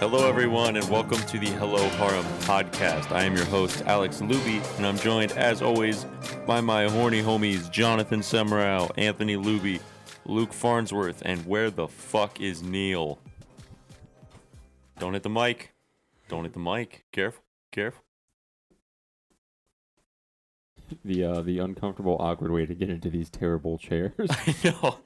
Hello, everyone, and welcome to the Hello Harem Podcast. I am your host, Alex Luby, and I'm joined, as always, by my horny homies, Jonathan Semrau, Anthony Luby, Luke Farnsworth, and where the fuck is Neil? Don't hit the mic. Don't hit the mic. Careful. Careful. The uncomfortable, awkward way to get into these terrible chairs. I know.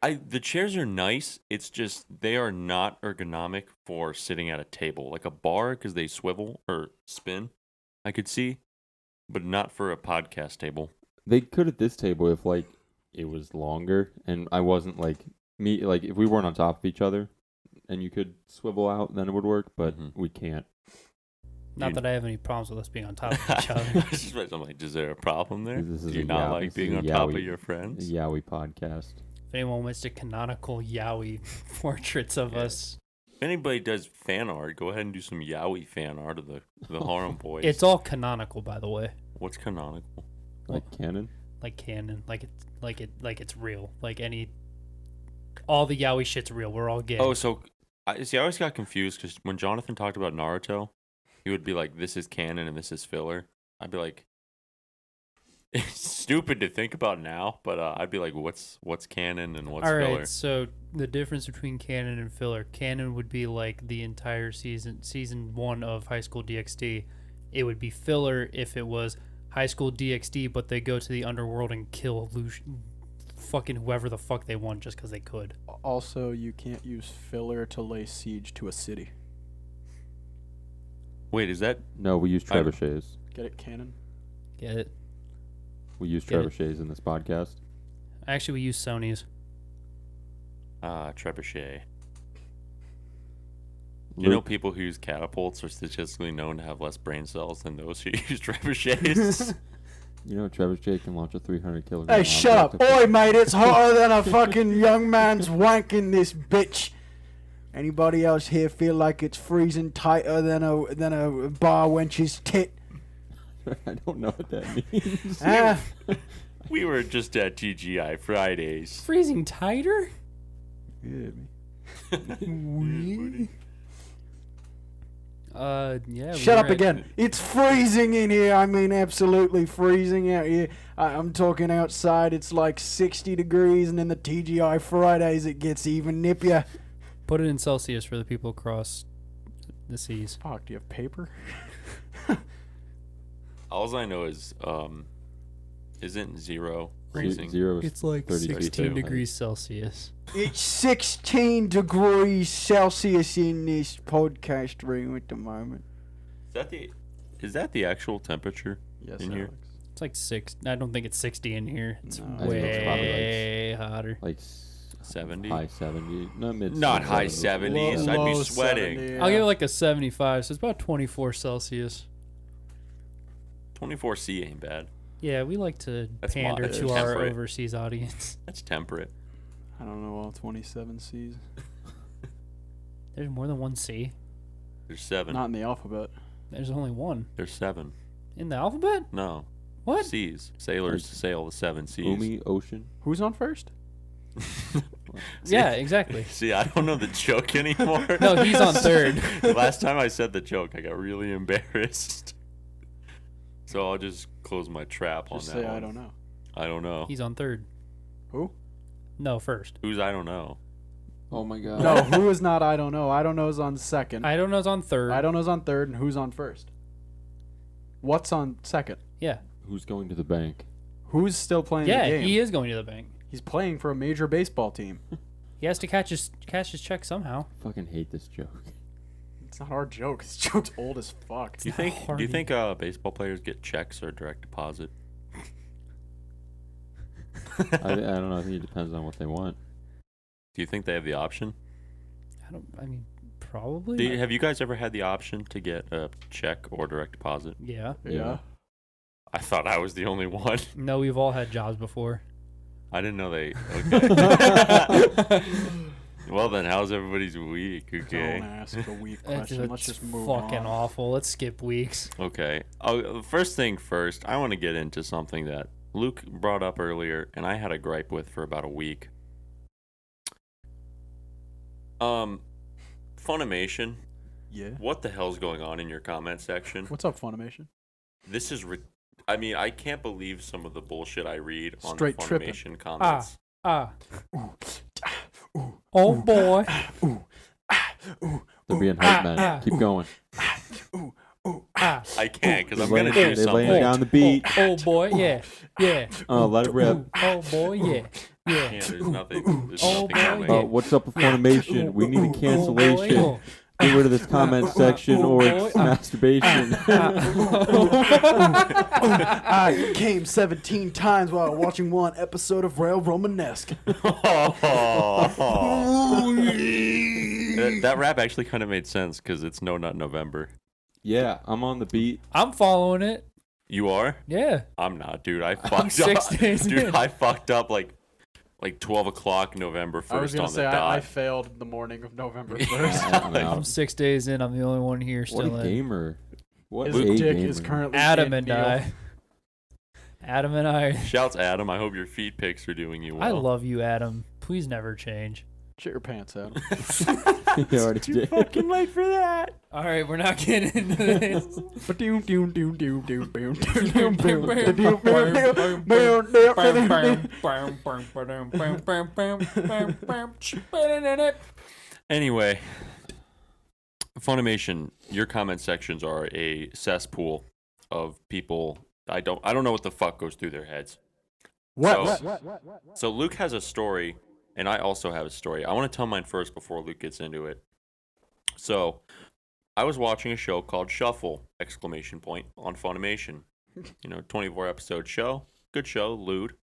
The chairs are nice. It's just they are not ergonomic for sitting at a table. Like a bar, because they swivel or spin, I could see, but not for a podcast table. They could at this table if, like, it was longer and I wasn't, like, if we weren't on top of each other and you could swivel out, then it would work, but we can't. Not that I have any problems with us being on top of each other. I'm like, is there a problem there? This is Do you not like being on top of your friends? Yaoi podcast. If anyone wants to canonical yaoi portraits of us. If anybody does fan art, go ahead and do some yaoi fan art of the Harem Boys. It's all canonical, by the way. What's canonical? Like canon? Like canon. Like it's real. All the yaoi shit's real. We're all gay. Oh, so I always got confused because when Jonathan talked about Naruto, he would be like, "This is canon and this is filler." I'd be like, it's stupid to think about now, but I'd be like, what's canon and what's filler? All right, so the difference between canon and filler. Canon would be like the entire season 1 of High School DxD. It would be filler if it was High School DxD, but they go to the underworld and kill fucking whoever the fuck they want just because they could. Also, you can't use filler to lay siege to a city. Wait, is that... No, we use trebuchets. Get it, canon? Get it? We use trebuchets in this podcast. Actually, we use Sony's. Trebuchet. Do you know people who use catapults are statistically known to have less brain cells than those who use trebuchets? You know, trebuchet can launch a 300 kilogram. Hey, shut up. Oi, mate, it's hotter than a fucking young man's wank in this bitch. Anybody else here feel like it's freezing tighter than a bar wench's tit? I don't know what that means. We were just at TGI Fridays. Freezing tighter? Yeah, yeah. Shut up again. It's freezing in here. I mean, absolutely freezing out here. I'm talking outside. It's like 60 degrees, and in the TGI Fridays, it gets even nippier. Put it in Celsius for the people across the seas. Fuck, do you have paper? All I know is, isn't zero freezing? Zero is It's like 32. 16 degrees Celsius. It's 16 degrees Celsius in this podcast room at the moment. Is that the actual temperature Yes, in here? Alex. It's like 6. I don't think it's 60 in here. It's No. I think it's probably way hotter. Like 70? High 70. No, mid. Not high 70s. 70s. I'd be Low sweating. 70, I'll give it like a 75, so it's about 24 Celsius. 24C ain't bad. Yeah, we like to That's pander moderate. to our Temperate. overseas audience. That's temperate. I don't know all 27 C's. There's more than one C. There's 7. Not in the alphabet. There's only one. There's 7. In the alphabet? No. What? C's. Sailors sail the 7 C's. Umi, ocean. Who's on first? Yeah, exactly. See, I don't know the joke anymore. No, he's on third. Last time I said the joke, I got really embarrassed. So I'll just close my trap Just on that say one. I don't know. I don't know. He's on third. Who? No, first. Who's I don't know? Oh my god. No, who is not I don't know. I don't know's on second. I don't know's on third. I don't know's on third, and who's on first? What's on second? Yeah. Who's going to the bank? Who's still playing Yeah, the game? he is going to the bank. He's playing for a major baseball team. He has to cash his check somehow. I fucking hate this joke. It's not our joke. This joke's old as fuck. Do you think baseball players get checks or direct deposit? I don't know. I think it depends on what they want. Do you think they have the option? I mean, probably. Have you guys ever had the option to get a check or direct deposit? Yeah. Yeah. I thought I was the only one. No, we've all had jobs before. I didn't know they. Okay. Well then, how's everybody's week? Okay. Don't ask a weak It's question. Let's just move on. fucking awful. Let's skip weeks. Okay. First thing first, I want to get into something that Luke brought up earlier, and I had a gripe with for about a week. Funimation, Yeah. what the hell's going on in your comment section? What's up, Funimation? This is, I mean, I can't believe some of the bullshit I read on Straight the tripping. Funimation comments. Oh boy. They're being hype, man. Keep going. I can't because I'm They're gonna laying- do they're something. laying down the beat. Oh boy, yeah. Oh, let it rip. Oh boy, yeah. Yeah, there's nothing. There's Oh, nothing boy, coming. yeah. What's up with Funimation? We need a Oh, cancellation. boy. Get rid of this comment section Oh, or boy. it's masturbation. I came 17 times while watching one episode of Rail Romanesque. That rap actually kind of made sense because it's No Nut November. Yeah, I'm on the beat. I'm following it. You are? Yeah. I'm not, dude. I fucked I'm 6 up. days Dude, in. I fucked up like 12 o'clock November 1st I was gonna on the say dot. I failed the morning of November Yeah. 1st. I'm out. I'm 6 days in. I'm the only one here What still a in. gamer. What His a dick gamer. is currently Adam in and Neil. I. Adam and I. Shouts Adam. I hope your feet pics are doing you well. I love you, Adam. Please never change. Shit your pants out. You already did. fucking late for that. All right, we're not getting into this. Anyway, Funimation, your comment sections are a cesspool of people. I don't know what the fuck goes through their heads. So Luke has a story, and I also have a story. I want to tell mine first before Luke gets into it. So, I was watching a show called Shuffle! On Funimation. 24 episode show. Good show, lewd.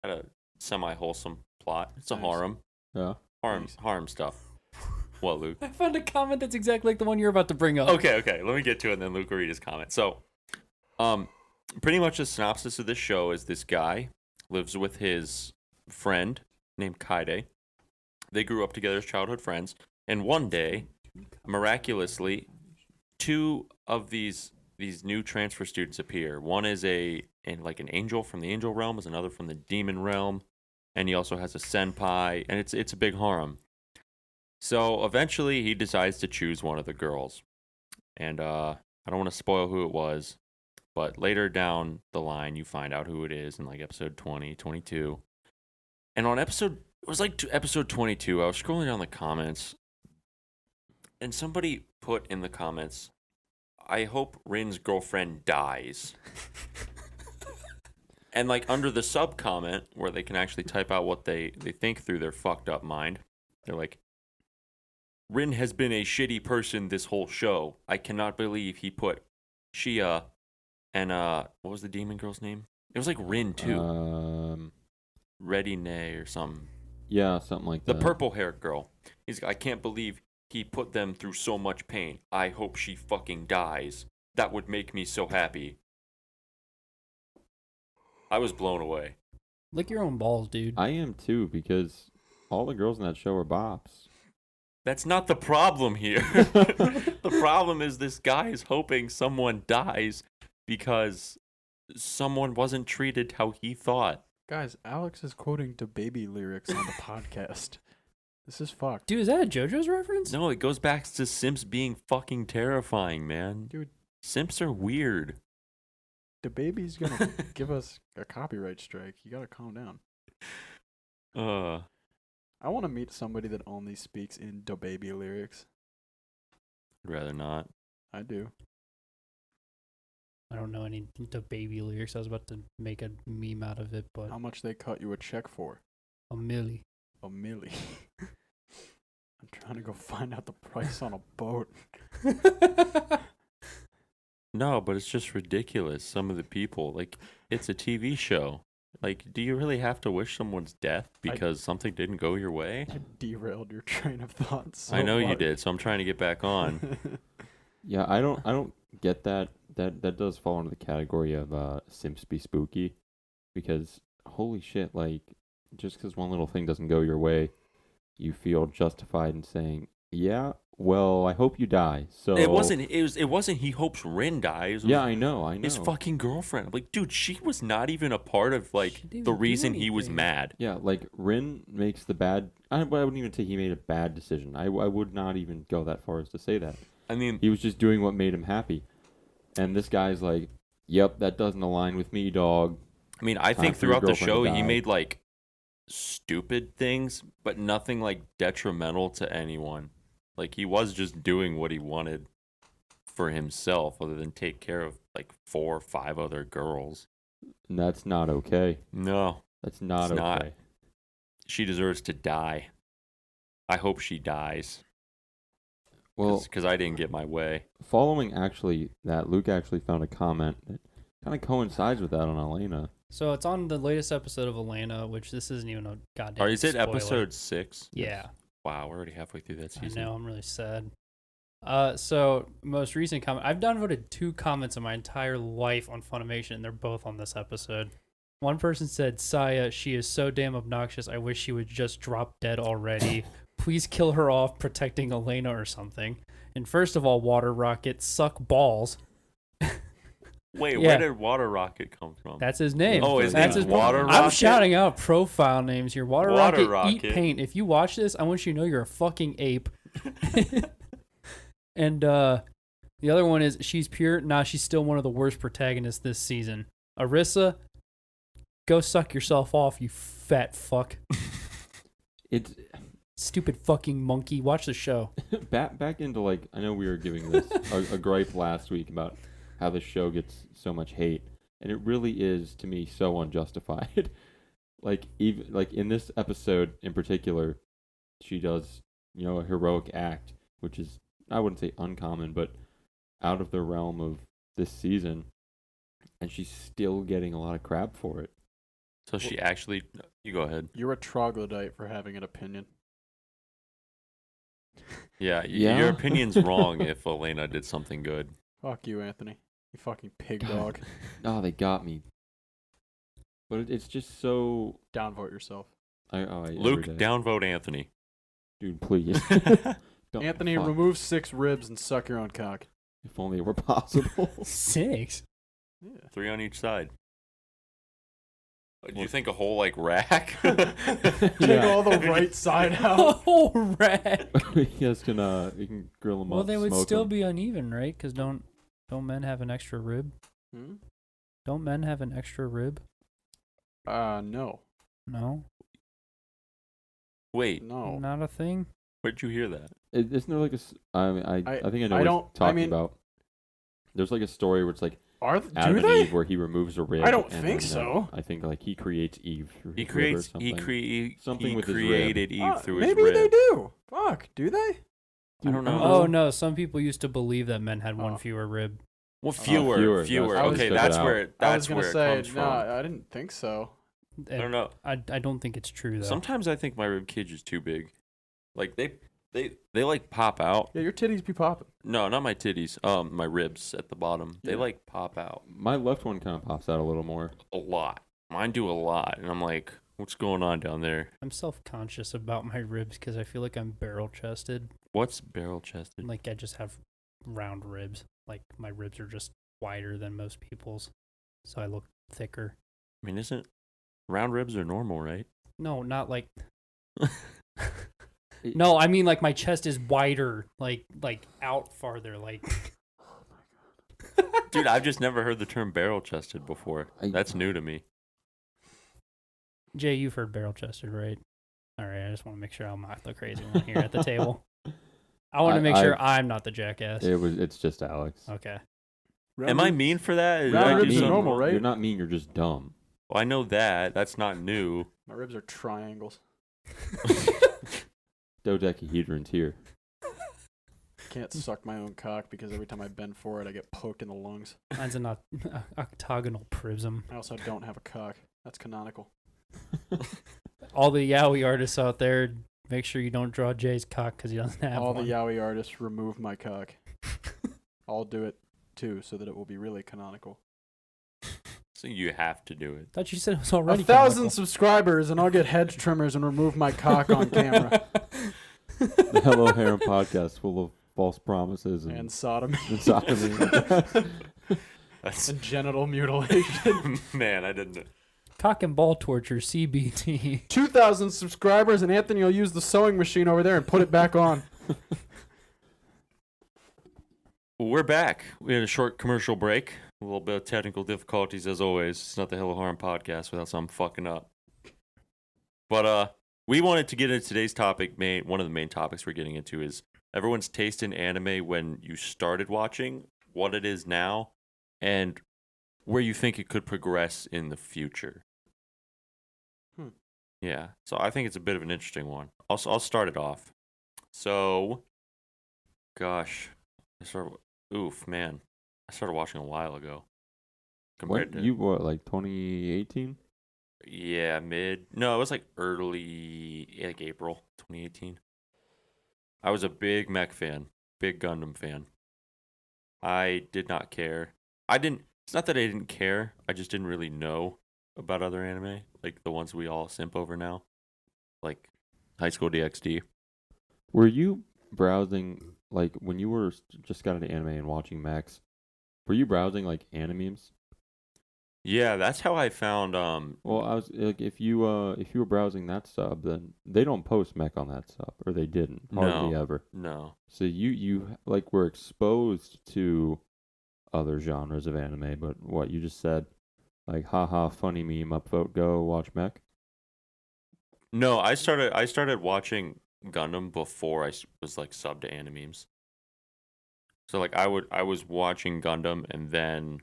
Had a semi-wholesome plot. It's a Nice. harem. Yeah. Harem stuff. What, Luke? I found a comment that's exactly like the one you're about to bring up. Okay. Let me get to it, and then Luke will read his comment. So, pretty much the synopsis of this show is this guy lives with his friend named Kaide. They grew up together as childhood friends, and one day, miraculously, two of these new transfer students appear. One is an angel from the angel realm, is another from the demon realm, and he also has a senpai, and it's a big harem. So eventually, he decides to choose one of the girls, and I don't want to spoil who it was, but later down the line, you find out who it is in like episode 20, 22. And on episode 22, I was scrolling down the comments, and somebody put in the comments, I hope Rin's girlfriend dies. And like under the sub comment, where they can actually type out what they think through their fucked up mind, they're like, Rin has been a shitty person this whole show. I cannot believe he put Shia and what was the demon girl's name? It was like Rin too. Ready Nay or something. Yeah, something like The that. purple haired girl. I can't believe he put them through so much pain. I hope she fucking dies. That would make me so happy. I was blown away. Lick your own balls, dude. I am too, because all the girls in that show are bops. That's not the problem here. The problem is this guy is hoping someone dies because someone wasn't treated how he thought. Guys, Alex is quoting DaBaby lyrics on the podcast. This is fucked. Dude, is that a JoJo's reference? No, it goes back to simps being fucking terrifying, man. Dude. Simps are weird. DaBaby's gonna give us a copyright strike. You gotta calm down. I want to meet somebody that only speaks in DaBaby lyrics. I'd rather not. I do. I don't know any the baby lyrics. I was about to make a meme out of it, but How much they cut you a check for? a milli. A milli. I'm trying to go find out the price on a boat. No, but it's just ridiculous. Some of the people, like, it's a TV show. Like, do you really have to wish someone's death because something didn't go your way? I derailed your train of thought so I know you hard. did, so I'm trying to get back on. Yeah, I don't get that. That does fall into the category of simps be spooky, because holy shit, like, just because one little thing doesn't go your way, you feel justified in saying, yeah, well, I hope you die. So It wasn't he hopes Rin dies. It was Yeah, I know. his fucking girlfriend. I'm like, dude, she was not even a part of like She didn't the even do reason he was anything. mad. Yeah, like Rin makes the bad. I wouldn't even say he made a bad decision. I would not even go that far as to say that. I mean, He was just doing what made him happy. And this guy's like, "Yep, that doesn't align with me, dog." I Time think for your throughout the girlfriend show to he die. made like stupid things, but nothing like detrimental to anyone. Like he was just doing what he wanted for himself, other than take care of like 4 or 5 other girls. And that's not okay. No, That's not It's okay. not. She deserves to die. I hope she dies. Well, Because I didn't get my way. following actually that, Luke actually found a comment that kind of coincides with that on Elena. So it's on the latest episode of Elena, which this isn't even a goddamn Is it spoiler. episode 6? Yeah. Wow, we're already halfway through that I season. know, I'm really sad. So most recent comment, I've downvoted 2 comments in my entire life on Funimation, and they're both on this episode. One person said, "Saya, she is so damn obnoxious. I wish she would just drop dead already. Please kill her off, protecting Elena or something." And first of all, Water Rocket, suck balls. Wait, Yeah. where did Water Rocket come from? That's his name. Oh, his That's name's his Water I'm Rocket? shouting out profile names here. Water, Water Rocket, eat Rocket. paint. If you watch this, I want you to know you're a fucking ape. And the other one is she's pure. Nah, she's still one of the worst protagonists this season. Arissa, go suck yourself off, you fat fuck. It's Stupid fucking monkey. Watch the show. back into like, I know we were giving this a gripe last week about how this show gets so much hate, and it really is to me so unjustified. Like even like in this episode in particular, she does a heroic act, which is, I wouldn't say uncommon, but out of the realm of this season, and she's still getting a lot of crap for it. So she actually... You go ahead. You're a troglodyte for having an opinion. Yeah, Yeah? your opinion's wrong if Elena did something good. Fuck you, Anthony. You fucking pig God. dog. Oh, they got me. But it's just so. Downvote yourself. Luke, every day. downvote Anthony. Dude, please. Don't- Anthony, fuck. remove 6 ribs and suck your own cock. If only it were possible. 6. Yeah. 3 on each side. Do you Well- think a whole, like, rack? Take all the right side out. Oh, rat. You guys can grill them Well, up. they would smoke still 'em. be uneven, right? Because don't men have an extra rib? Hmm? Don't men have an extra rib? No. No, Wait, No. not a thing. where'd you hear that? Isn't there like a? I think I know I what don't- you're talking I mean- about. There's like a story where it's like Do Adam and they? Eve, where he removes a rib. I don't and think then, so. I think like he creates Eve through He his rib or creates. something. Something he with his rib. created Eve through his Maybe rib. they do. Fuck, do they? I don't know. Oh no, some people used to believe that men had one Oh. fewer rib. Well, fewer, fewer. that's- Okay, I was that's gonna where I was that's gonna where say, it comes no, from. I didn't think so. I don't know. I don't think it's true though. Sometimes I think my rib cage is too big. Like they like pop out. Yeah, your titties be popping. No, not my titties. My ribs at the bottom. They Yeah. like pop out My left one kind of pops out a little more. a lot. Mine do a lot, and I'm like, what's going on down there? I'm self-conscious about my ribs because I feel like I'm barrel-chested. What's barrel chested? Like I just have round ribs. Like my ribs are just wider than most people's, so I look thicker. I mean, isn't round ribs are normal, right? No, not like. No, I mean like my chest is wider, like out farther, like. Dude, I've just never heard the term barrel chested before. That's new to me. Jay, you've heard barrel chested, right? All right, I just want to make sure I'm not the crazy one here at the table. I want to make sure I'm not the jackass. It's just Alex. Okay. Am I mean for that? Did Round I do ribs are something normal, wrong? right? You're not mean. You're just dumb. Well, I know that. That's not new. My ribs are triangles. Dodecahedrons here. Can't suck my own cock because every time I bend forward, I get poked in the lungs. Mine's an octagonal prism. I also don't have a cock. That's canonical. All the yaoi artists out there, make sure you don't draw Jay's cock because he doesn't have All one. the yaoi artists remove my cock. I'll do it too, so that it will be really canonical. So you have to do it. Thought you said it was already 1,000 canonical. subscribers, and I'll get hedge trimmers and remove my cock on camera. The Hello Harem Podcast, full of false promises And sodomy. and sodomy. That's And genital mutilation. man, I didn't. Cock and ball torture, CBT. 2,000 subscribers, and Anthony will use the sewing machine over there and put it back on. We're back. We had a short commercial break. A little bit of technical difficulties as always. It's not the Hello Harem Podcast without something fucking up. But we wanted to get into today's topic. One of the main topics we're getting into is everyone's taste in anime when you started watching, what it is now, and where you think it could progress in the future. Yeah, so I think it's a bit of an interesting one. I'll start it off. So, gosh, man, I started watching a while ago. What, you what, like 2018? Yeah, no, it was like early, like April 2018. I was a big mech fan, big Gundam fan. I did not care. It's not that I didn't care, I just didn't really know about other anime, like the ones we all simp over now, like High School DxD. Were you browsing, like, when you were just got into anime and watching mechs, were you browsing, like, animemes? Yeah, that's how I found, Well, I was, like, if you were browsing that sub, then they don't post mech on that sub, or they didn't, hardly ever. No. So you, like, were exposed to other genres of anime, but what, you just said, like, haha, funny meme, upvote, go watch mech? No, I started watching Gundam before I was like subbed to animemes. So like I was watching Gundam and then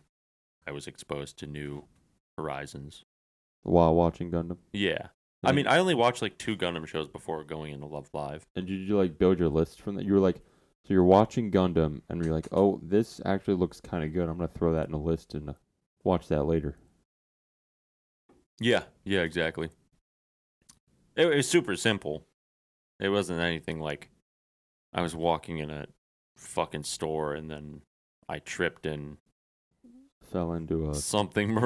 I was exposed to New Horizons While watching Gundam? Yeah. I mean, I only watched like 2 Gundam shows before going into Love Live. And did you, like, build your list from that? You were like, so you're watching Gundam, and you're like, oh, this actually looks kind of good. I'm going to throw that in a list and watch that later. Yeah, exactly. It was super simple. It wasn't anything like I was walking in a fucking store and then I tripped and Fell into a... something.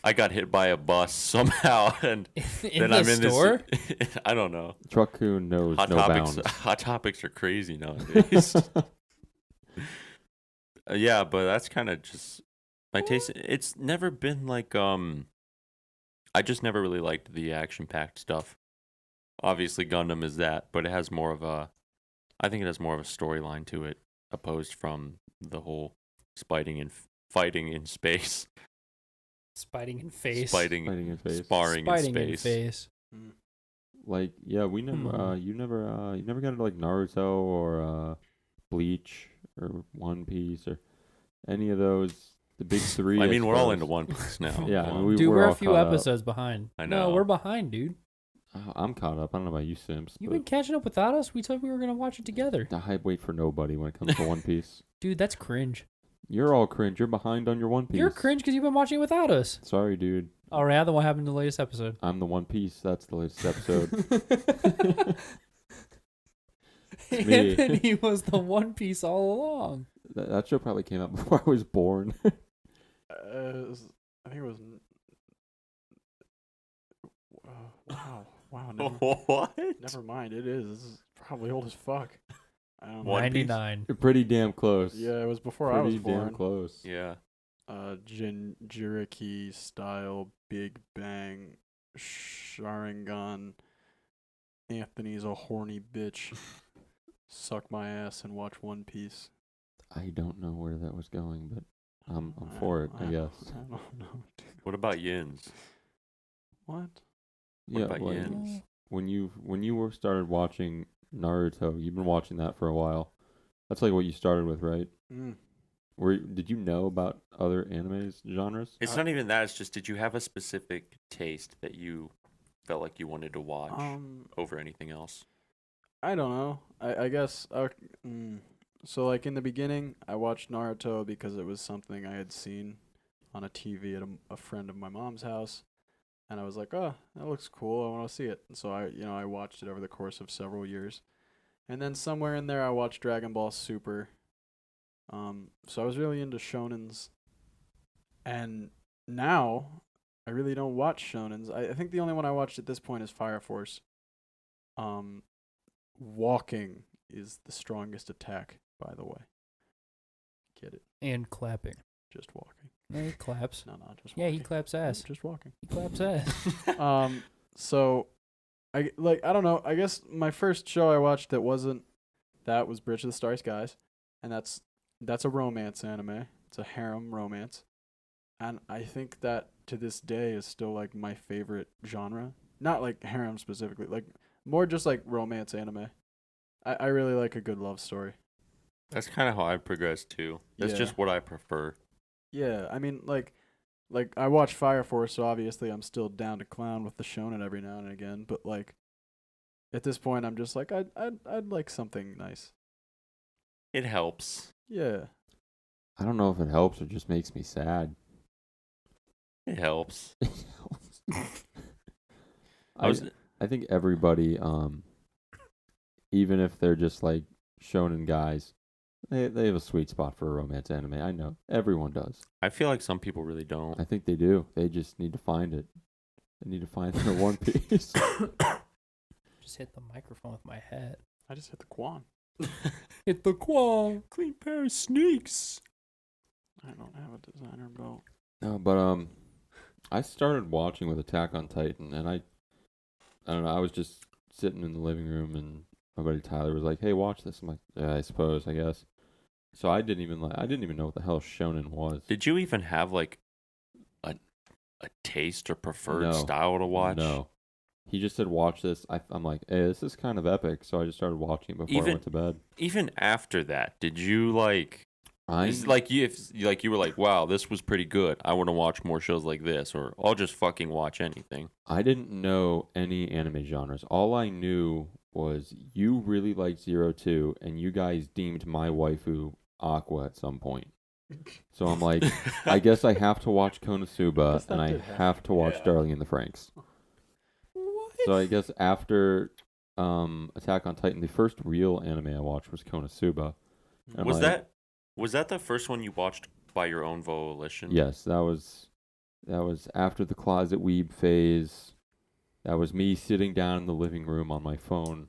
I got hit by a bus somehow, and in the store? This. I don't know. Truck-kun knows no bounds. Hot topics are crazy nowadays. Yeah, but that's kind of just my taste. It's never been like I just never really liked the action-packed stuff. Obviously, Gundam is that, but it has more of a. I think it has more of a storyline to it, opposed from the whole fighting in space. Spiting in face. Fighting in face. Sparring Spiting in in space. face. Like, yeah, we never, you never got into, like, Naruto or Bleach or One Piece or any of those, the big three. I mean, we're all as into One Piece now. Yeah, Come I on. mean, Dude, we're we're all a few caught up. episodes behind. I know. No, we're behind, dude. I'm caught up. I don't know about you, Sims. You've but been catching up without us? We told we were going to watch it together. I wait for nobody when it comes to One Piece. Dude, that's cringe. You're all cringe. You're behind on your One Piece. You're cringe because you've been watching it without us. Sorry, dude. All right, then what happened in the latest episode? I'm the One Piece. That's the latest episode. me. Anthony was the One Piece all along. That show probably came out before I was born. I think it was. Wow. What? Never mind. It is. This is probably old as fuck. I don't know. One Piece? 99. You're pretty damn close. Yeah, it was before I was Pretty damn born. close. Yeah. Jinchuriki style Big Bang Sharingan. Anthony's a horny bitch. Suck my ass and watch One Piece. I don't know where that was going, but I'm for it, I guess. I don't know. Dude. What about Yins? What? Yeah, about like, Yins? when you started watching Naruto, you've been watching that for a while. That's like what you started with, right? Mm. Did you know about other animes genres? It's not even that. It's just, did you have a specific taste that you felt like you wanted to watch over anything else? I don't know. I guess. So, like, in the beginning, I watched Naruto because it was something I had seen on a TV at a friend of my mom's house. And I was like, oh, that looks cool. I want to see it. And so, I watched it over the course of several years. And then somewhere in there, I watched Dragon Ball Super. So I was really into shonens. And now, I really don't watch shonens. I think the only one I watched at this point is Fire Force. walking is the strongest attack, by the way. Get it? And clapping. Just walking. No, he claps. No, just Yeah, walking. he claps ass. Just walking. He claps ass. So, I don't know. I guess my first show I watched that was Bridge of the Starry Skies, and that's a romance anime. It's a harem romance, and I think that to this day is still like my favorite genre. Not like harem specifically, like more just like romance anime. I really like a good love story. That's kind of how I progressed too. That's Yeah. just what I prefer. Yeah, I mean like I watch Fire Force, so obviously I'm still down to clown with the shonen every now and again. But like, at this point, I'm just like I'd like something nice. It helps. Yeah. I don't know if it helps or just makes me sad. It helps. I think everybody, even if they're just like shonen guys, they have a sweet spot for a romance anime. I know everyone does. I feel like some people really don't. I think they do. They just need to find it. They need to find their One Piece. Just hit the microphone with my head. I just hit the quan. Hit the qual. Clean pair of sneaks. I don't have a designer belt. No, but I started watching with Attack on Titan, and I don't know. I was just sitting in the living room, and my buddy Tyler was like, "Hey, watch this." I'm like, "Yeah, I suppose, I guess." So I didn't even know what the hell shonen was. Did you even have like a taste or preferred No. style to watch? No. He just said, "Watch this." I'm like, "Hey, this is kind of epic." So I just started watching it before I went to bed. Even after that, did you like? I It's like you were like, wow, this was pretty good. I want to watch more shows like this, or I'll just fucking watch anything. I didn't know any anime genres. All I knew was you really liked 02, and you guys deemed my waifu Aqua at some point. So I'm like, I guess I have to watch Konosuba, Guess that and I did happen. have to watch Darling in the Franxx. What? So I guess after Attack on Titan, the first real anime I watched was Konosuba. And Was that the first one you watched by your own volition? Yes, that was after the closet weeb phase. That was me sitting down in the living room on my phone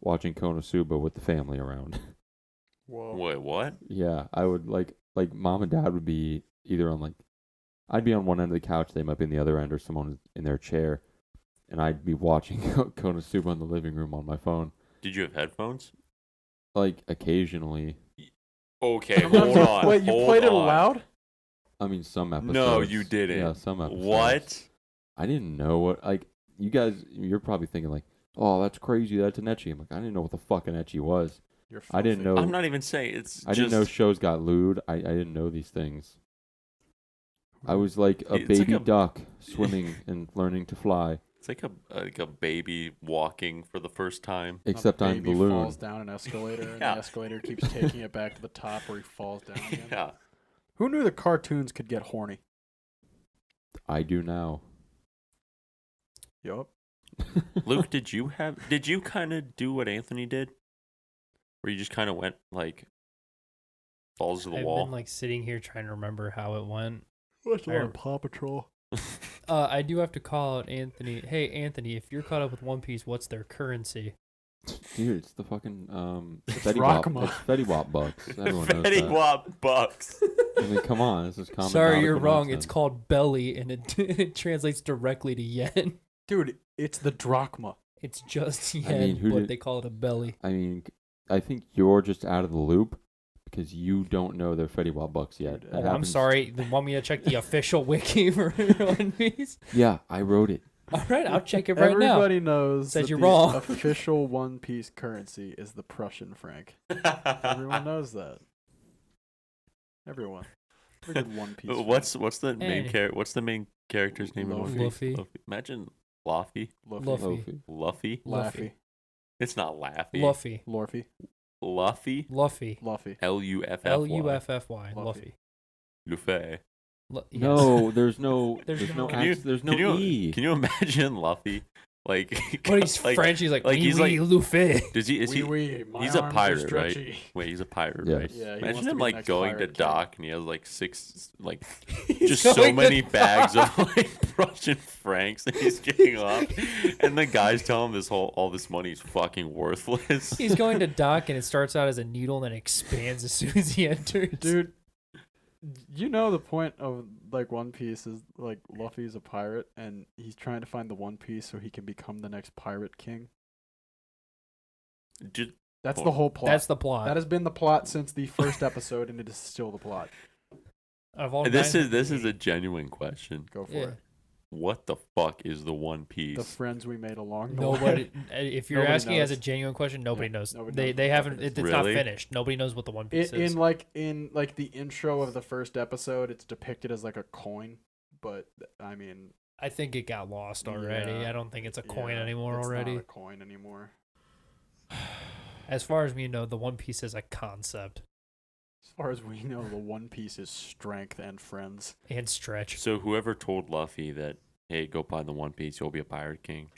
watching Konosuba with the family around. Whoa. Wait, what? Yeah, I would like mom and dad would be either on I'd be on one end of the couch, they might be on the other end, or someone in their chair, and I'd be watching Konosuba in the living room on my phone. Did you have headphones? Like occasionally. Okay, hold on. Wait, you played it aloud? I mean, some episodes. No, you didn't. Yeah, some episodes. What? I didn't know what, you guys, you're probably thinking like, oh, that's crazy, that's an ecchi. I'm like, I didn't know what the fuck an ecchi was. You're I didn't filthy. know. I'm not even saying it's. I didn't know shows got lewd. I didn't know these things. I was like a It's baby like a- duck swimming and learning to fly, It's like a baby walking for the first time. except A I'm baby balloon. falls down an escalator, and Yeah. the escalator keeps taking it back to the top where he falls down again. Yeah. Who knew the cartoons could get horny? I do now. Yup. Luke, did you kind of do what Anthony did? Where you just kind of went like balls to the I've wall? been like sitting here trying to remember how it went. Watched a lot of Paw Patrol. I do have to call out Anthony. Hey, Anthony, if you're caught up with One Piece, what's their currency? Dude, it's the fucking It's Fetty Wap. Rock'em. It's Fetty Wap bucks. Everyone knows Fetty that. Wap bucks. I mean, come on, this is common. Sorry, you're nautical wrong. nonsense. It's called belly, and it translates directly to yen. Dude, it's the drachma. It's just I yen, mean, who but did- they call it a belly. I mean, I think you're just out of the loop because you don't know their Fetty Wap bucks yet. Dude, That Oh, I'm happens- sorry. Then want me to check the official wiki for One Piece? Yeah, I wrote it. All right, I'll check it right now. Everybody knows Said that you're the wrong. official One Piece currency is the Prussian franc. Everyone knows that. Everyone. Every good One Piece. What's the main Hey. What's the main character's name in One Piece? Luffy. Imagine Luffy. Luffy. Luffy. Laffy. It's not Laffy. Luffy. Lorfy. Luffy. Luffy. Luffy. Luffy. Luffy. Luffy. Luffy. Yes. No, there's no There's no- no Can you- there's no Can you E. can you imagine Luffy Like, But he's like, French. He's like, like, he's like, Luffy. does he? Is he? My He's a arms are pirate, right? stretchy. Wait, he's a pirate, Yes. right? Yeah, he wants Imagine to him be the like next going to pirate king. dock and he has like 6, like He's just so going to many dock. bags of like Russian francs that he's getting off, and the guys tell him all this money is fucking worthless. He's going to dock, and it starts out as a needle, and then expands as soon as he enters. Dude, you know the point of like One Piece is like Luffy's a pirate and he's trying to find the One Piece so he can become the next pirate king. Just, That's the whole plot. That's the plot. That has been the plot since the first episode, and it is still the plot. Of all this nine- is a genuine question. Go for Yeah. it. What the fuck is the One The Piece? friends we made along the way. Nobody. If you're Nobody asking as a knows. genuine question, nobody knows. nobody They knows they what haven't. that is. It's not Really? finished. Nobody knows what the One Piece is. In the intro of the first episode, it's depicted as like a coin, but I mean, I think it got lost already. Yeah. I don't think it's a coin yeah, anymore it's already. not a coin anymore. As far as we know, the One Piece is a concept As far as we know, the One Piece is strength and friends. and stretch. So whoever told Luffy that, hey, go buy the One Piece, you'll be a pirate king.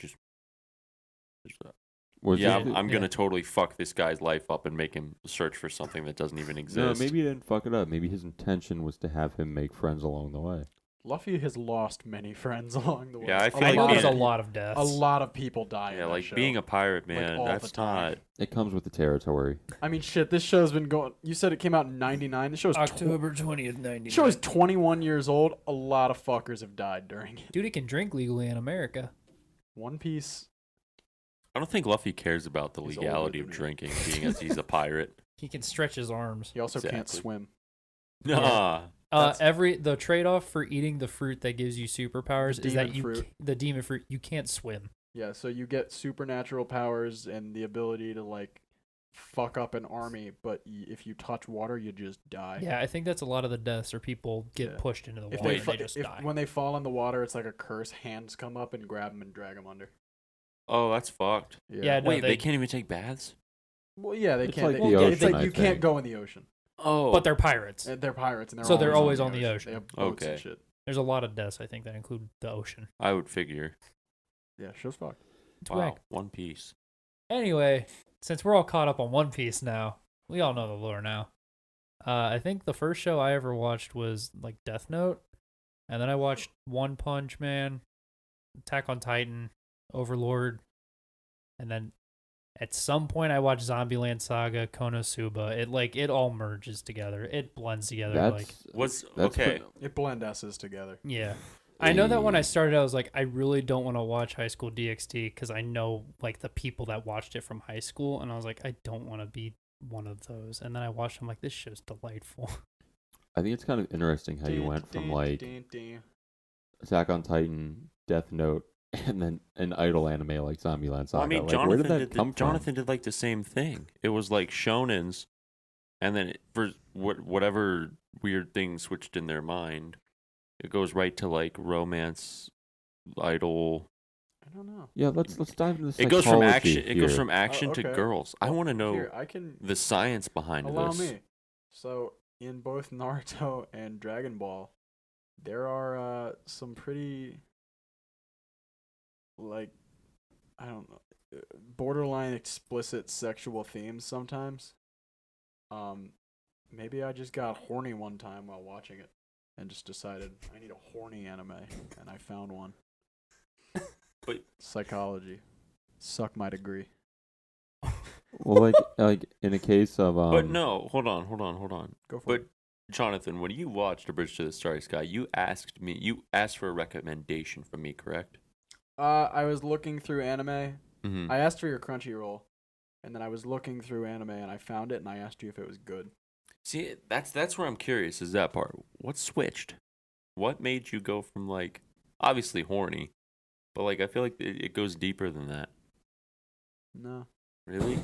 Was Yeah, it- I'm gonna Yeah. totally fuck this guy's life up and make him search for something that doesn't even No, exist. maybe he didn't fuck it up. Maybe his intention was to have him make friends along the way. Luffy has lost many friends along the way. Yeah, I feel I like know being there's a a- lot of deaths. A lot of people die. Yeah, in that like show. being a pirate, Like, man. all the That's time. not. It comes with the territory. I mean, shit. This show's been going. You said it came out in '99. The show's October 20th, 90. The show is 21 years old. A lot of fuckers have died during it. Dude, he can drink legally in America. One Piece. I don't think Luffy cares about the He's legality older of than me. drinking, being as he's a pirate. He can stretch his arms. He also can't Exactly. swim. Nah. The trade-off for eating the fruit that gives you superpowers The is that demon fruit. the demon fruit, you can't swim. Yeah, so you get supernatural powers and the ability to like fuck up an army, but if you touch water, you just die. Yeah, I think that's a lot of the deaths, or people get Yeah. pushed into the If water they, and fa- they just if die. when they fall in the water, it's like a curse. Hands come up and grab them and drag them under. Oh, that's fucked. Yeah, no, Wait, they- they can't even take baths? Well, yeah, they It's can't. like they- the it's ocean, like I you can't think. go in the ocean. Oh. But they're pirates. They're pirates, and they're So they're always on the They ocean. have boats Okay. and shit. There's a lot of deaths, I think, that include the ocean. I would figure. Yeah, show's fucked. It's Wow, whack. One Piece. Anyway, since we're all caught up on One Piece now, we all know the lore now. I think the first show I ever watched was like Death Note, and then I watched One Punch Man, Attack on Titan, Overlord, and then at some point I watched Zombieland Saga, Konosuba. It all merges together. It blends together. What's that's okay? It blend S's together. Yeah. I know that when I Hey. started, I was like, I really don't want to watch High School DxD because I know like the people that watched it from high school, and I was like, I don't want to be one of those. And then I watched. I'm like, this show's delightful. I think it's kind of interesting how you went from like Attack on Titan, Death Note, and then an idol anime like Zombieland Saga. Well, I mean, like, where did Jonathan that come from? Jonathan did like the same thing. It was like shonens, and then for whatever weird thing switched in their mind, it goes right to like romance, idol. I don't know. Yeah, let's dive into the It goes from psychology action. It goes here. from action to okay. girls. I want to know Here, I can the science behind allow this. me. So in both Naruto and Dragon Ball, there are some pretty like I don't know, borderline explicit sexual themes sometimes. Maybe I just got horny one time while watching it and just decided I need a horny anime, and I found one. But- psychology, suck my degree. Well, like in a case of But no, hold on. Go for But it. Jonathan, when you watched A Bridge to the Starry Sky, you asked for a recommendation from me, correct? I was looking through anime. Mm-hmm. I asked for your Crunchyroll, and then I was looking through anime, and I found it, and I asked you if it was good. See, that's where I'm curious. Is that part? What switched? What made you go from like obviously horny, but like I feel like it goes deeper than that. No. Really?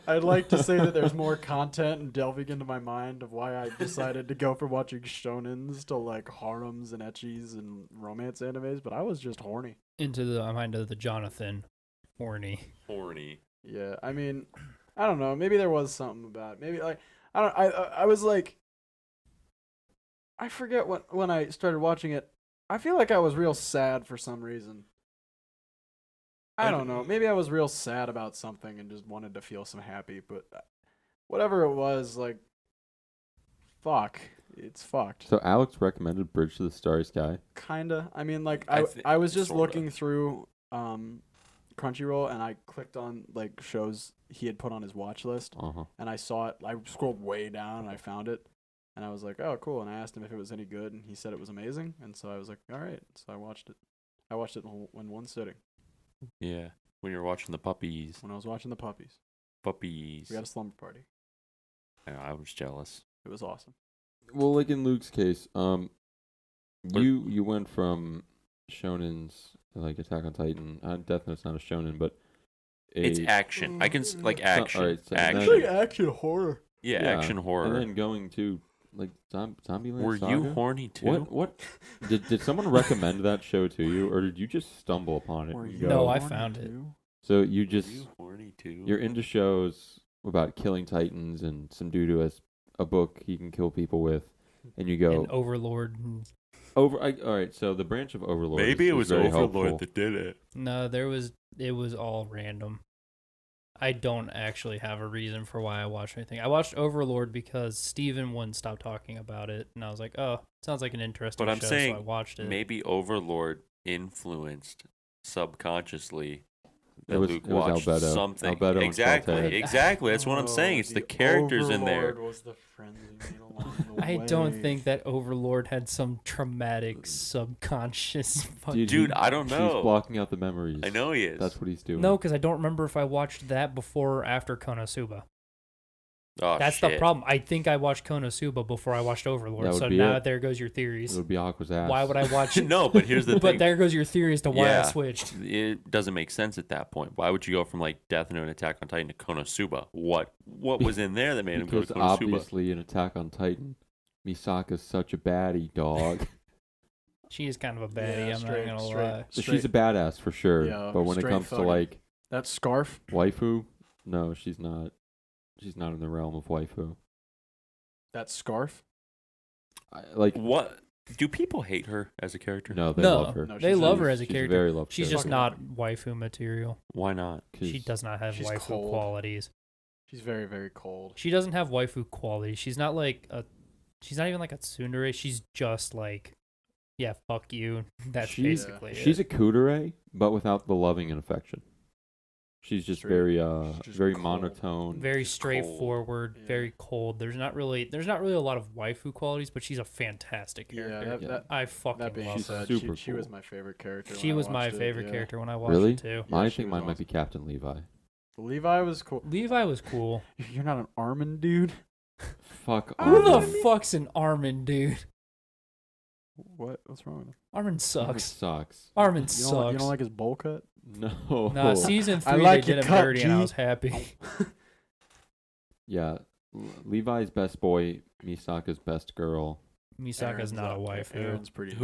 I'd like to say that there's more content and delving into my mind of why I decided to go from watching shonens to like harems and ecchis and romance animes, but I was just horny. Into the mind of the Jonathan, horny. Horny. Yeah, I mean, I don't know. Maybe there was something about it. Maybe like I was like, I forget when I started watching it. I feel like I was real sad for some reason. I don't know. Maybe I was real sad about something and just wanted to feel some happy, but whatever it was, like, fuck. It's fucked. So Alex recommended Bridge to the Starry Sky. Kinda. I mean, like, I I was just sorta. looking through Crunchyroll, and I clicked on, like, shows he had put on his watch list, Uh-huh. and I saw it. I scrolled way down, and I found it, and I was like, oh, cool. And I asked him if it was any good, and he said it was amazing, and so I was like, all right. So I watched it. I watched it in one sitting Yeah. When you were watching the puppies. when I was watching the puppies. Puppies. We had a slumber party. I was jealous. It was awesome. Well, like in Luke's case, you went from shonens like Attack on Titan. Death Note's not a shonen, but It's action. I can like action. alright, so action. then- action horror. Yeah, action horror. And then going to like Zombieland Were Saga? you horny too? What did someone recommend that show to you, or did you just stumble upon it? Were and you go? No, I horny found it. too? So you Were just you horny too? you're into shows about killing titans, and some dude who has a book he can kill people with, and you go And Overlord. And all right. So the branch of Overlord. Maybe it is was very Overlord helpful. that did it. no, it was all random. I don't actually have a reason for why I watched anything. I watched Overlord because Steven wouldn't stop talking about it, and I was like, oh, sounds like an interesting But I'm show, saying so I watched it. maybe Overlord influenced subconsciously that It was Luke Albedo. watched something. Albedo and Exactly, Saltair. exactly. That's what I'm saying. It's the characters in there. Overlord was the friend we made along the I don't way. think that Overlord had some traumatic subconscious fucking... Dude, I don't know. He's blocking out the memories. I know he is. That's what he's doing. No, because I don't remember if I watched that before or after Konosuba. Oh, That's shit. the problem. I think I watched Konosuba before I watched Overlord. That would So be now it. there goes your theories. It would be Aqua's ass. Why would I watch it? No, but here's the But thing. there goes your theory as to why I Yeah. switched. It doesn't make sense at that point. Why would you go from like Death Note and Attack on Titan to Konosuba? What was in there that made him go Because to Konosuba? obviously in Attack on Titan, Misaka's such a baddie, dog. She is kind of a baddie, Yeah, I'm straight- not going to straight. lie. So she's a badass for sure. Yeah, but when it straight comes to fucking- like That scarf. waifu, no, she's not. She's not in the realm of waifu. That scarf. Like What? Do people hate her as a character? no, they No. love her. No, They she's love a- her as a She's character. very loved. She's just character. not waifu material. Why not? She 'Cause does not have she's waifu cold. qualities. She's very, very cold. She doesn't have waifu qualities. She's not like a... She's not even like a tsundere. She's just like... Yeah, fuck you. That's She's- basically She's it. a kudere, but without the loving and affection. She's just Straight- very just very cold. monotone. Very straightforward, Yeah. very cold. There's not really a lot of waifu qualities, but she's a fantastic Yeah, character. that I fucking that being love She's her. said, super she was cool. my favorite character. She when I was my watched it, favorite yeah. character when I watched Really? it too. I she think was mine might awesome. be Captain Levi. Levi was cool. Levi was cool. You're not an Armin dude. Fuck. Who the Armin. fuck's an Armin, dude? What? What's wrong with him? Armin Armin sucks. sucks. Armin You sucks. don't like his bowl cut? No. Nah, season 3 like they your did him cut, dirty, and I G. was happy. Yeah, Levi's best boy, Misaka's best girl. Misaka's not a waifu. Aaron's pretty.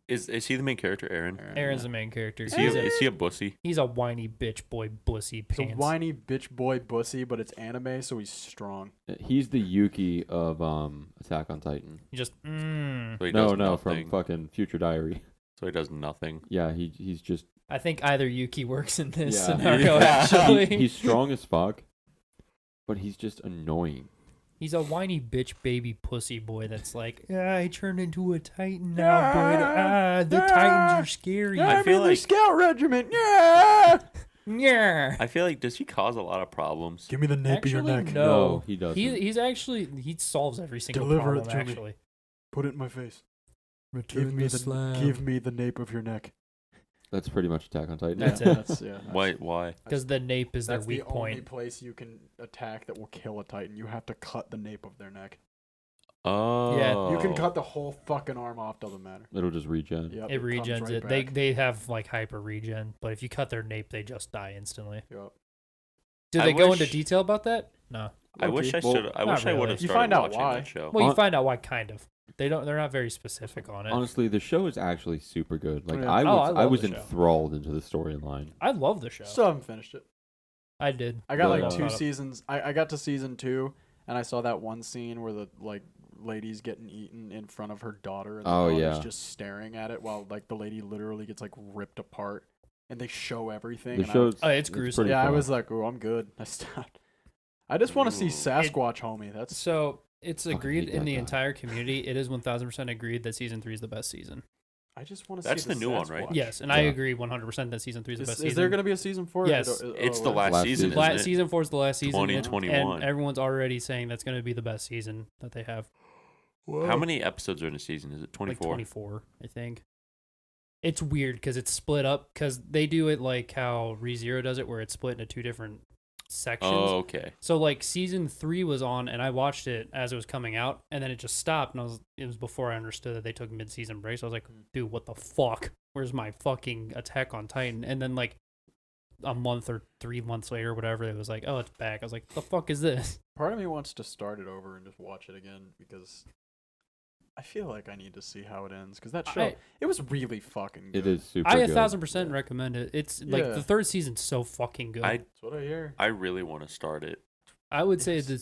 Is he the main character? Aaron. Aaron's the main character. Is he a bussy? He's a whiny bitch boy, bussy He's a pants. whiny bitch boy bussy, but it's anime, so he's strong. He's the Yuki of Attack on Titan. He just So he No, does no, nothing. from fucking Future Diary. So he does nothing. Yeah, he's just I think either Yuki works in this Yeah. scenario. Yeah. Actually, he's strong as fuck, but he's just annoying. He's a whiny bitch baby pussy boy that's like, I turned into a titan now, but the titans are scary. I feel I'm in the like- scout regiment. Yeah. Yeah. I feel like does he cause a lot of problems? Give me the nape of your Actually, neck. no. he doesn't. He's actually he solves every single Deliver it problem. to me. Actually, Put it in my face. return Give me the nape of your neck. That's pretty much Attack on Titan. That's Yeah, it. That's, yeah. Why? because the nape is their That's weak the only point. place you can attack that will kill a titan. You have to cut the nape of their neck. Oh. You can cut the whole fucking arm off. Doesn't matter. It'll just regen. Yep, It comes regens right it. back. They have like hyper regen, but if you cut their nape, they just die instantly. Yep. Did I they go wish- into detail about that? No. I wish I Well, should. I not wish I would really. have You started find out watching why. that show. Well, you Hon- find out why kind of. They're not very specific on it. Honestly, the show is actually super good. Like Yeah. I Oh, was, I I love was the show. enthralled into the storyline. I love the show. Still haven't finished it. I did. I got Really like well. 2 seasons. I got to season 2, and I saw that one scene where the like lady's getting eaten in front of her daughter, and Oh, the daughter's yeah. just staring at it while like the lady literally gets like ripped apart, and they show everything. The and show's it's gruesome. pretty I fun. was like, oh, I'm good. I stopped. I just want to see Ooh. Sasquatch, homie. That's So it's Fucking agreed hate in that the guy. entire community. It is 1000% agreed that season 3 is the best season. I just want to That's see the new one, right? Sasquatch. Yes, and I Yeah. agree 100% that season 3 is the best Is season. there going to be a season 4? Yes. It's the it is? last season, season. isn't it? Season 4 is the last season. 2021. And everyone's already saying that's going to be the best season that they have. How many episodes are in a season? Is it Like 24? 24, I think. It's weird because it's split up because they do it like how ReZero does it, where it's split into 2 different sections. Oh, okay. So like season 3 was on, and I watched it as it was coming out, and then it just stopped. And it was before I understood that they took mid-season breaks. I was like, dude, what the fuck? Where's my fucking Attack on Titan? And then like a month or 3 months later, whatever, it was like, oh, it's back. I was like, the fuck is this? Part of me wants to start it over and just watch it again because I feel like I need to see how it ends because that show it was really fucking good. It is super I good. 1000% recommend it. It's like Yeah. the 3rd season's so fucking good. That's what I hear. I really want to start it. I would say Yes. Dude.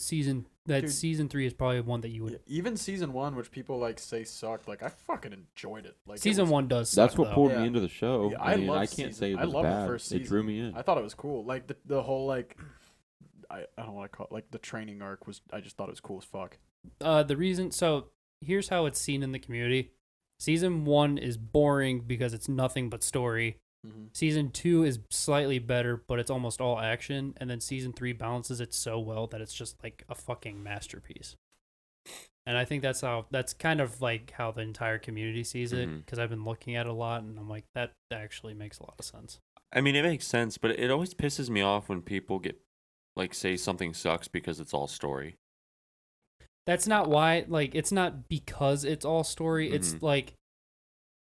season 3 is probably one that you would. Yeah, even season 1, which people like say sucked, like I fucking enjoyed it. Like it Season was- 1 does. Suck, That's what though. pulled Yeah. me into the show. Yeah, I mean, loved I can't say it I was loved bad. the first It season. drew me in. I thought it was cool. Like the whole like I don't want to call it like the training arc was. I just thought it was cool as fuck. The reason, so here's how it's seen in the community. Season 1 is boring because it's nothing but story. Mm-hmm. Season 2 is slightly better, but it's almost all action. And then season 3 balances it so well that it's just like a fucking masterpiece. And I think that's kind of like how the entire community sees it, Mhm. because I've been looking at it a lot, and I'm like, that actually makes a lot of sense. I mean, it makes sense, but it always pisses me off when people get like say something sucks because it's all story. That's not why, like, it's not because it's all story. It's Mhm. like,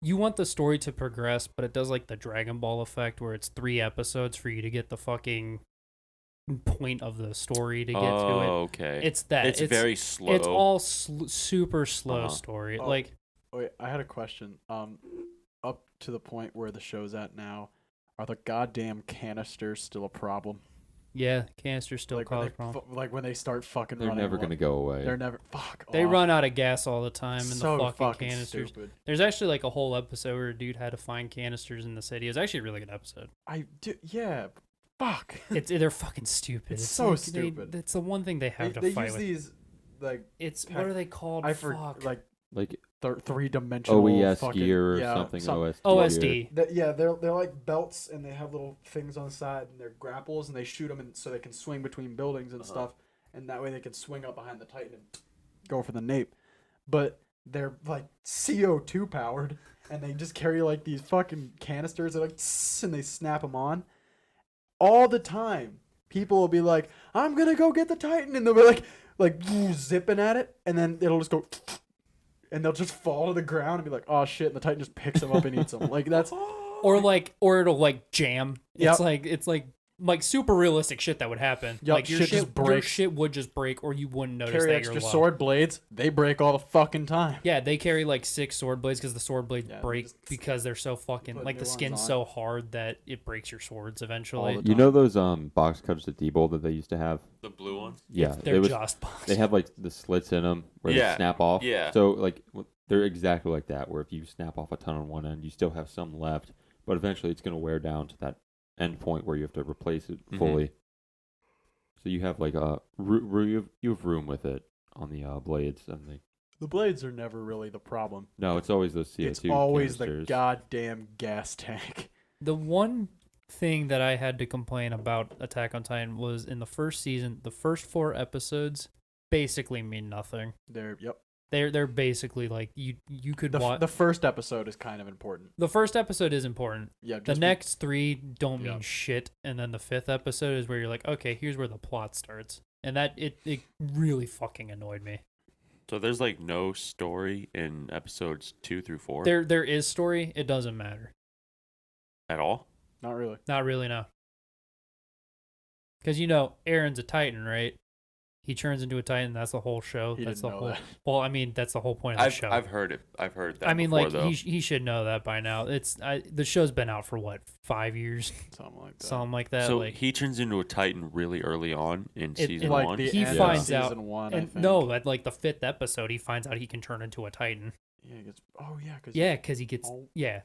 you want the story to progress, but it does like the Dragon Ball effect where it's 3 episodes for you to get the fucking point of the story to get to it. Okay. It's that. It's very slow. It's all super slow Uh-huh. story. Oh. Like, Wait, I had a question. Up to the point where the show's at now, are the goddamn canisters still a problem? yeah, canisters still like cause when they problems. like when they start fucking They're running. never going to go away. They're never. Fuck. They off. run out of gas all the time in So the fucking fucking canisters. stupid. There's actually like a whole episode where a dude had to find canisters in the city. It was actually a really good episode. I do. Yeah. Fuck. They're fucking stupid. It's so like stupid. It's the one thing they have to they fight use with. these like It's pack- what are they called? I Fuck. like like 3-dimensional OES fucking, gear or yeah, something. some- OSD. OSD. Yeah, they're like belts, and they have little things on the side, and they're grapples, and they shoot them, and so they can swing between buildings and stuff, and that way they can swing up behind the Titan and go for the nape. But they're like CO2 powered, and they just carry like these fucking canisters that like, tss, and they snap them on all the time. People will be like, "I'm gonna go get the Titan," and they'll be like zipping at it, and then it'll just go. And they'll just fall to the ground and be like, "Oh shit!" And the Titan just picks them up and eats them. Like that's Or it'll like jam. Yep. It's like super realistic shit that would happen. Yup, Like your shit just your breaks. shit would just break, or you wouldn't notice carry that extra you're low. sword blades. They break all the fucking time. Yeah, they carry like 6 sword blades because the sword blades Yeah, they break just because they're so fucking put like new the ones skin's on. so hard that it breaks your swords eventually. the You know those box cutters at D-Bowl that they used to have? the blue ones. Yeah, They're they just box. they have like the slits in them where Yeah, they snap off. yeah. So like they're exactly like that. Where if you snap off a ton on one end, you still have some left, but eventually it's going to wear down to that end point where you have to replace it Mhm. fully. So you have like you have room with it on the blades and The blades are never really the problem. no, it's always those CO2. It's always the canisters. goddamn gas tank. The one thing that I had to complain about Attack on Titan was in the first season, the first 4 episodes basically mean nothing. Yep. They're basically like you could watch. The first episode is kind of important. The first episode is important. Yeah. The next 3 don't Yeah. mean shit, and then the 5th episode is where you're like, okay, here's where the plot starts, and that it really fucking annoyed me. So there's like no story in episodes 2 through 4 There is story. It doesn't matter. at all. Not really. Not really, no. Because Aaron's a Titan, right? he turns into a Titan. That's the whole show. He That's didn't the know whole. that. Well, I mean, that's the whole point of the show. I've heard it. I've heard that. I mean, before, like though. he should know that by now. The show's been out for what, 5 years, Something like that. something like that. So like he turns into a Titan really early on in It- season like one. the He end finds of out- season one, I and think. no, at like the 5th episode, he finds out he can turn into a Titan. Yeah, he gets, because Yeah, because he gets Oh. yeah.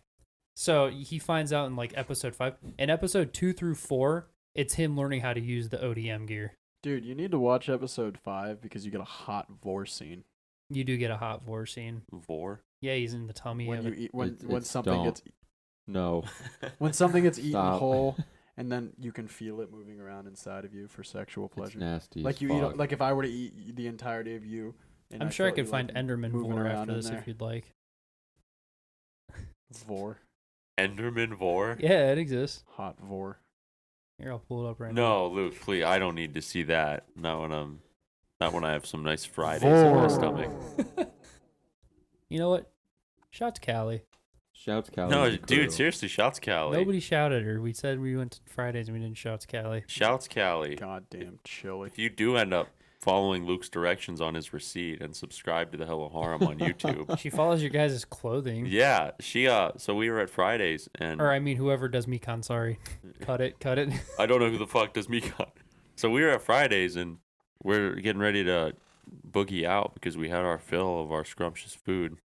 So he finds out in like episode 5. In episode 2 through 4, it's him learning how to use the ODM gear. dude, you need to watch episode 5 because you get a hot vor scene You do get a hot vor scene. Vor. Yeah, he's in the tummy when of you it. eat when It's something don't. gets No. when something gets eaten Stop. whole, and then you can feel it moving around inside of you for sexual It's pleasure. nasty. Like as you fuck. eat like if I were to eat the entirety of you. And I'm sure I felt could you, find like, Enderman moving vor around after in this there. if you'd like. vor, Enderman Vor. Yeah, it exists. hot vor. Here, I'll pull it up right now. No, Luke, please. I don't need to see that. Not when I have some nice Fridays in my Vor. stomach. You know what? Shout to Callie. Shouts Callie. No, and the crew. dude, seriously, shouts Callie. Nobody shouted her. We said we went to Fridays and we didn't shout to Callie. Shouts Callie. Goddamn chili. If you do end up following Luke's directions on his receipt and subscribe to the Hello Harem on YouTube. She follows your guys' clothing. Yeah, she so we were at Fridays and Or I mean, whoever does Mekon. Sorry, cut it. I don't know who the fuck does Mekon. So we were at Fridays and we're getting ready to boogie out because we had our fill of our scrumptious food.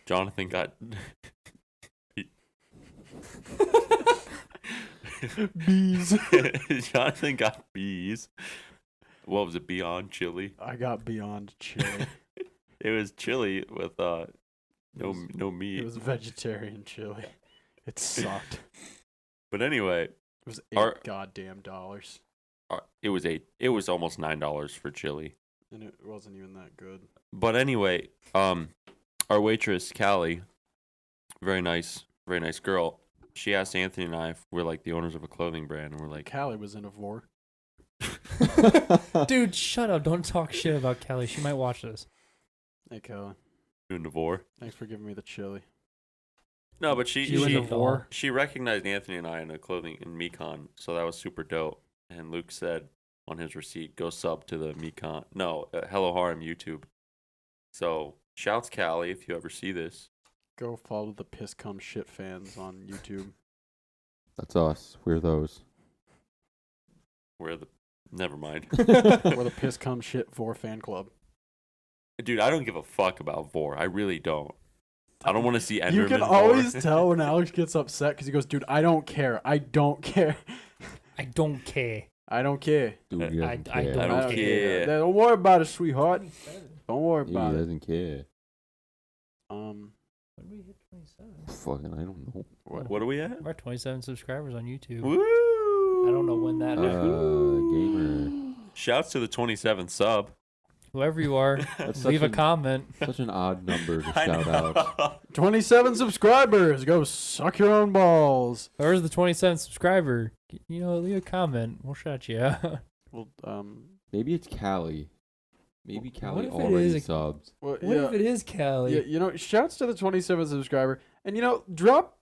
Jonathan got Bees. Jonathan got bees. What was it? Beyond chili. I got beyond chili. It was chili with no meat. It was vegetarian chili. It sucked. But anyway, It was $8 Our- goddamn dollars, it was almost $9 for chili. and it wasn't even that good. But anyway, our waitress Callie, very nice girl. She asked Anthony and I if we're like the owners of a clothing brand, and we're like, Callie was in a vor. Dude, shut up! Don't talk shit about Callie. She might watch this. Hey, Callie. doing the vor. Thanks for giving me the chili. No, but You in the vor? she recognized Anthony and I in a clothing in Mekon, so that was super dope. And Luke said on his receipt, "Go sub to the Hello Harem YouTube." So shouts Callie if you ever see this. Go follow the piss cum shit fans on YouTube. That's us. We're those. Never mind, We're the piss cum shit vor fan club. dude. I don't give a fuck about vor. I really don't. I don't want to see Enderman. You can vor. always tell when Alex gets upset because he goes, "Dude, I don't care. I don't care. I don't care. I don't care. Dude, he I doesn't don't care. I don't care. Don't worry about it, sweetheart. Don't worry He about it." doesn't care. When did we hit 27? Fucking, I don't know. What are we at? We're at 27 subscribers on YouTube. Woo! I don't know when that happened. Gamer. Shouts to the 27th sub. Whoever you are, That's leave such a comment. Such an odd number to I shout know. out. 27 subscribers. Go suck your own balls. Where's the 27th subscriber? Leave a comment. We'll shout you out. Well, Maybe it's Callie. Maybe What Callie if it already is a- subbed. well, What yeah, if it is Callie? yeah, shouts to the 27 subscriber. And, drop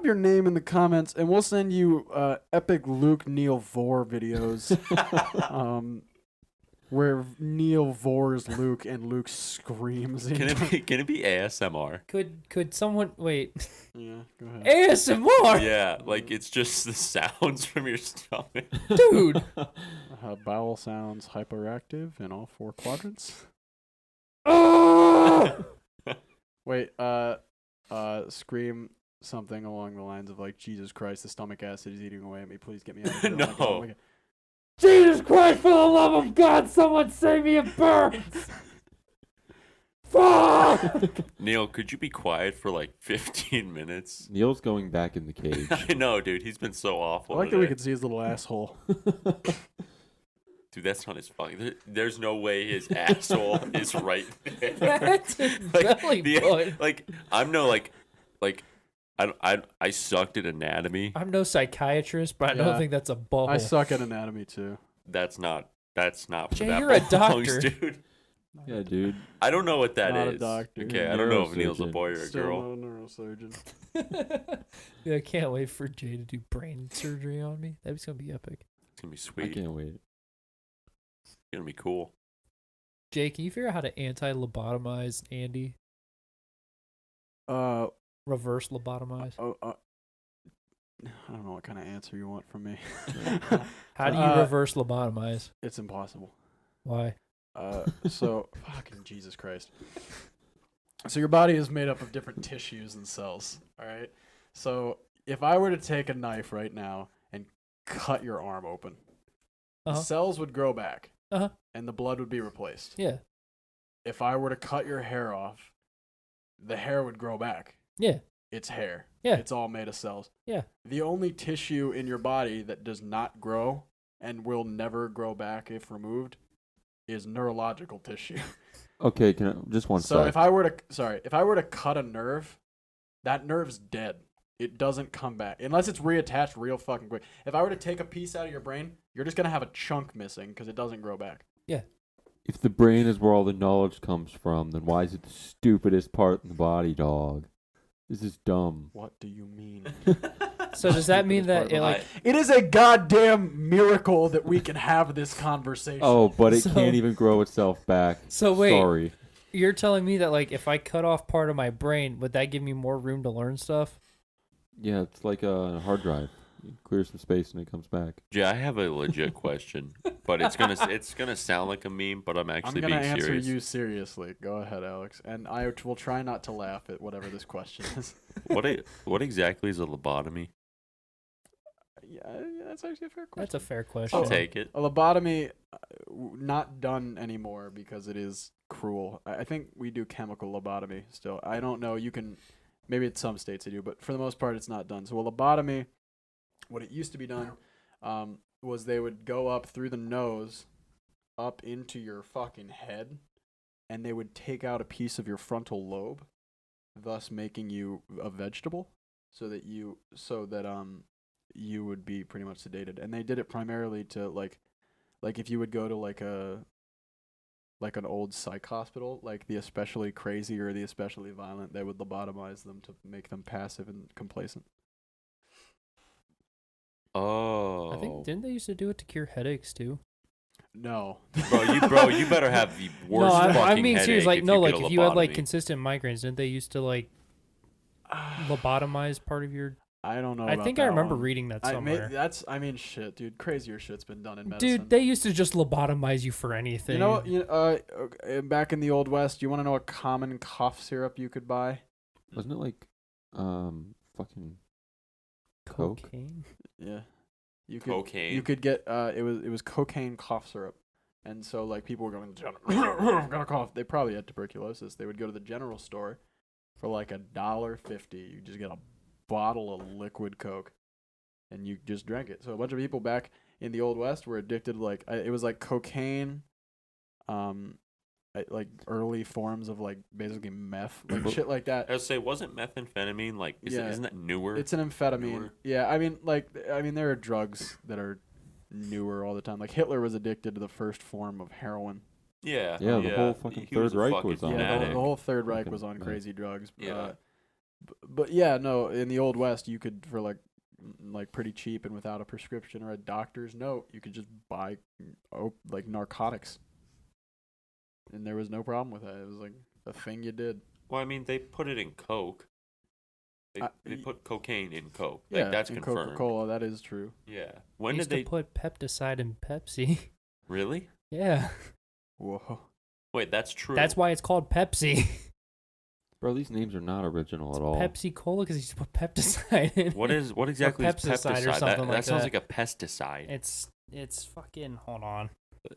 your name in the comments, and we'll send you epic Luke Neil Vor videos. Where Neil Vor's Luke and Luke screams. Can it be ASMR? Could someone wait? Yeah, go ahead. ASMR, Yeah, like it's just the sounds from your stomach. dude. Bowel sounds hyperactive in all 4 quadrants. Oh! Wait, scream something along the lines of like, "Jesus Christ, the stomach acid is eating away at me. Please get me out of here." Oh my God, oh my God. Jesus Christ, for the love of God, someone save me, it burns! Fuck! Neil, could you be quiet for like 15 minutes? Neil's going back in the cage. I know, dude. He's been so I awful. like that we today. could see his little asshole. Dude, that's not his fucking. There's no way his asshole is right there. That's his belly button. Like I'm no like I sucked at anatomy. I'm no psychiatrist, but I don't Yeah. think that's a bubble. I suck at anatomy too. That's not where Jay, that you're a belongs, doctor. dude. Yeah, dude. I don't know what that is. Not a doctor. Okay, I don't know if Neil's a Neurosurgeon. boy or a Still girl. not a neurosurgeon. Yeah, I can't wait for Jay to do brain surgery on me. That's gonna be epic. It's gonna be I sweet. can't wait. Gonna be cool. Jake, can you figure out how to anti-lobotomize Andy? Reverse lobotomize? I don't know what kind of answer you want from me. How do you reverse lobotomize? It's impossible. Why? So, fucking Jesus Christ. So your body is made up of different tissues and cells, all right? So if I were to take a knife right now and cut your arm open, the cells would grow back, and the blood would be replaced. Yeah. If I were to cut your hair off, the hair would grow back. Yeah. It's hair. Yeah. It's all made of cells. Yeah. The only tissue in your body that does not grow and will never grow back if removed is neurological tissue. Okay, can I, just one So sec. if I were to cut a nerve, that nerve's dead. It doesn't come back unless it's reattached real fucking quick. If I were to take a piece out of your brain, you're just gonna have a chunk missing because it doesn't grow back. Yeah. If the brain is where all the knowledge comes from, then why is it the stupidest part in the body, dog? This is dumb. What do you mean? So does that mean that it, like, It is a goddamn miracle that we can have this conversation. Oh, but it So- can't even grow itself back. So wait. Sorry. you're telling me that like if I cut off part of my brain, would that give me more room to learn stuff? Yeah, it's like a hard drive. It clears some space and it comes back. Yeah, I have a legit question, but it's gonna sound like a meme, but I'm actually I'm gonna being answer serious. you seriously. Go ahead, Alex, and I will try not to laugh at whatever this question is. What exactly is a lobotomy? Yeah, that's actually a fair question. That's a fair question. I'll take it. A lobotomy, not done anymore because it is cruel. I think we do chemical lobotomy still. I don't know. You can, maybe at some states they do, but for the most part, it's not done. So a lobotomy, what it used to be done, was they would go up through the nose, up into your fucking head, and they would take out a piece of your frontal lobe, thus making you a vegetable, so that you would be pretty much sedated. And they did it primarily to like if you would go to like an old psych hospital, like the especially crazy or the especially violent, they would lobotomize them to make them passive and complacent. Oh, I think didn't they used to do it to cure headaches too? No. bro, you better have the worst No, fucking I mean headache serious. Like if no, you like get a if you had like lobotomy. consistent migraines, didn't they used to like lobotomize part of your? I don't know. I about think that I remember one. reading that somewhere. Shit, dude. Crazier shit's been done in medicine. Dude, they used to just lobotomize you for anything. Back in the Old West, you want to know a common cough syrup you could buy? Wasn't it like fucking Coke? cocaine. Yeah. You could Cocaine. You could get it was cocaine cough syrup. And so like people were going I'm gonna cough. They probably had tuberculosis. They would go to the general store for like $1.50. You just get a bottle of liquid Coke and you just drank it. So a bunch of people back in the Old West were addicted to like it was like cocaine, like early forms of like basically meth, like shit like that. I would say, wasn't methamphetamine like? Isn't that newer? It's an amphetamine. Newer? Yeah, I mean there are drugs that are newer all the time. Like Hitler was addicted to the first form of heroin. Yeah. Yeah, the whole fucking He was Third a Reich fucking was on it. Yeah, fanatic. the whole Third Reich Fucking was on meth. crazy drugs. Yeah. But yeah, no, in the Old West, you could for like pretty cheap and without a prescription or a doctor's note, you could just buy like narcotics, and there was no problem with that. It was like a thing you did. Well, I mean, they put it in Coke. They put cocaine in Coke. Yeah, Like, that's in confirmed. Coca-Cola, that is true. Yeah. They When used did they to put Pepticide in Pepsi? really? Yeah, Whoa. Wait, that's true. that's why it's called Pepsi. Bro, these names are not original at all. Pepsi Cola because you just put Pepticide in. What exactly is pesticide or pesticide? something That like sounds that. like a pesticide. It's fucking. Hold on.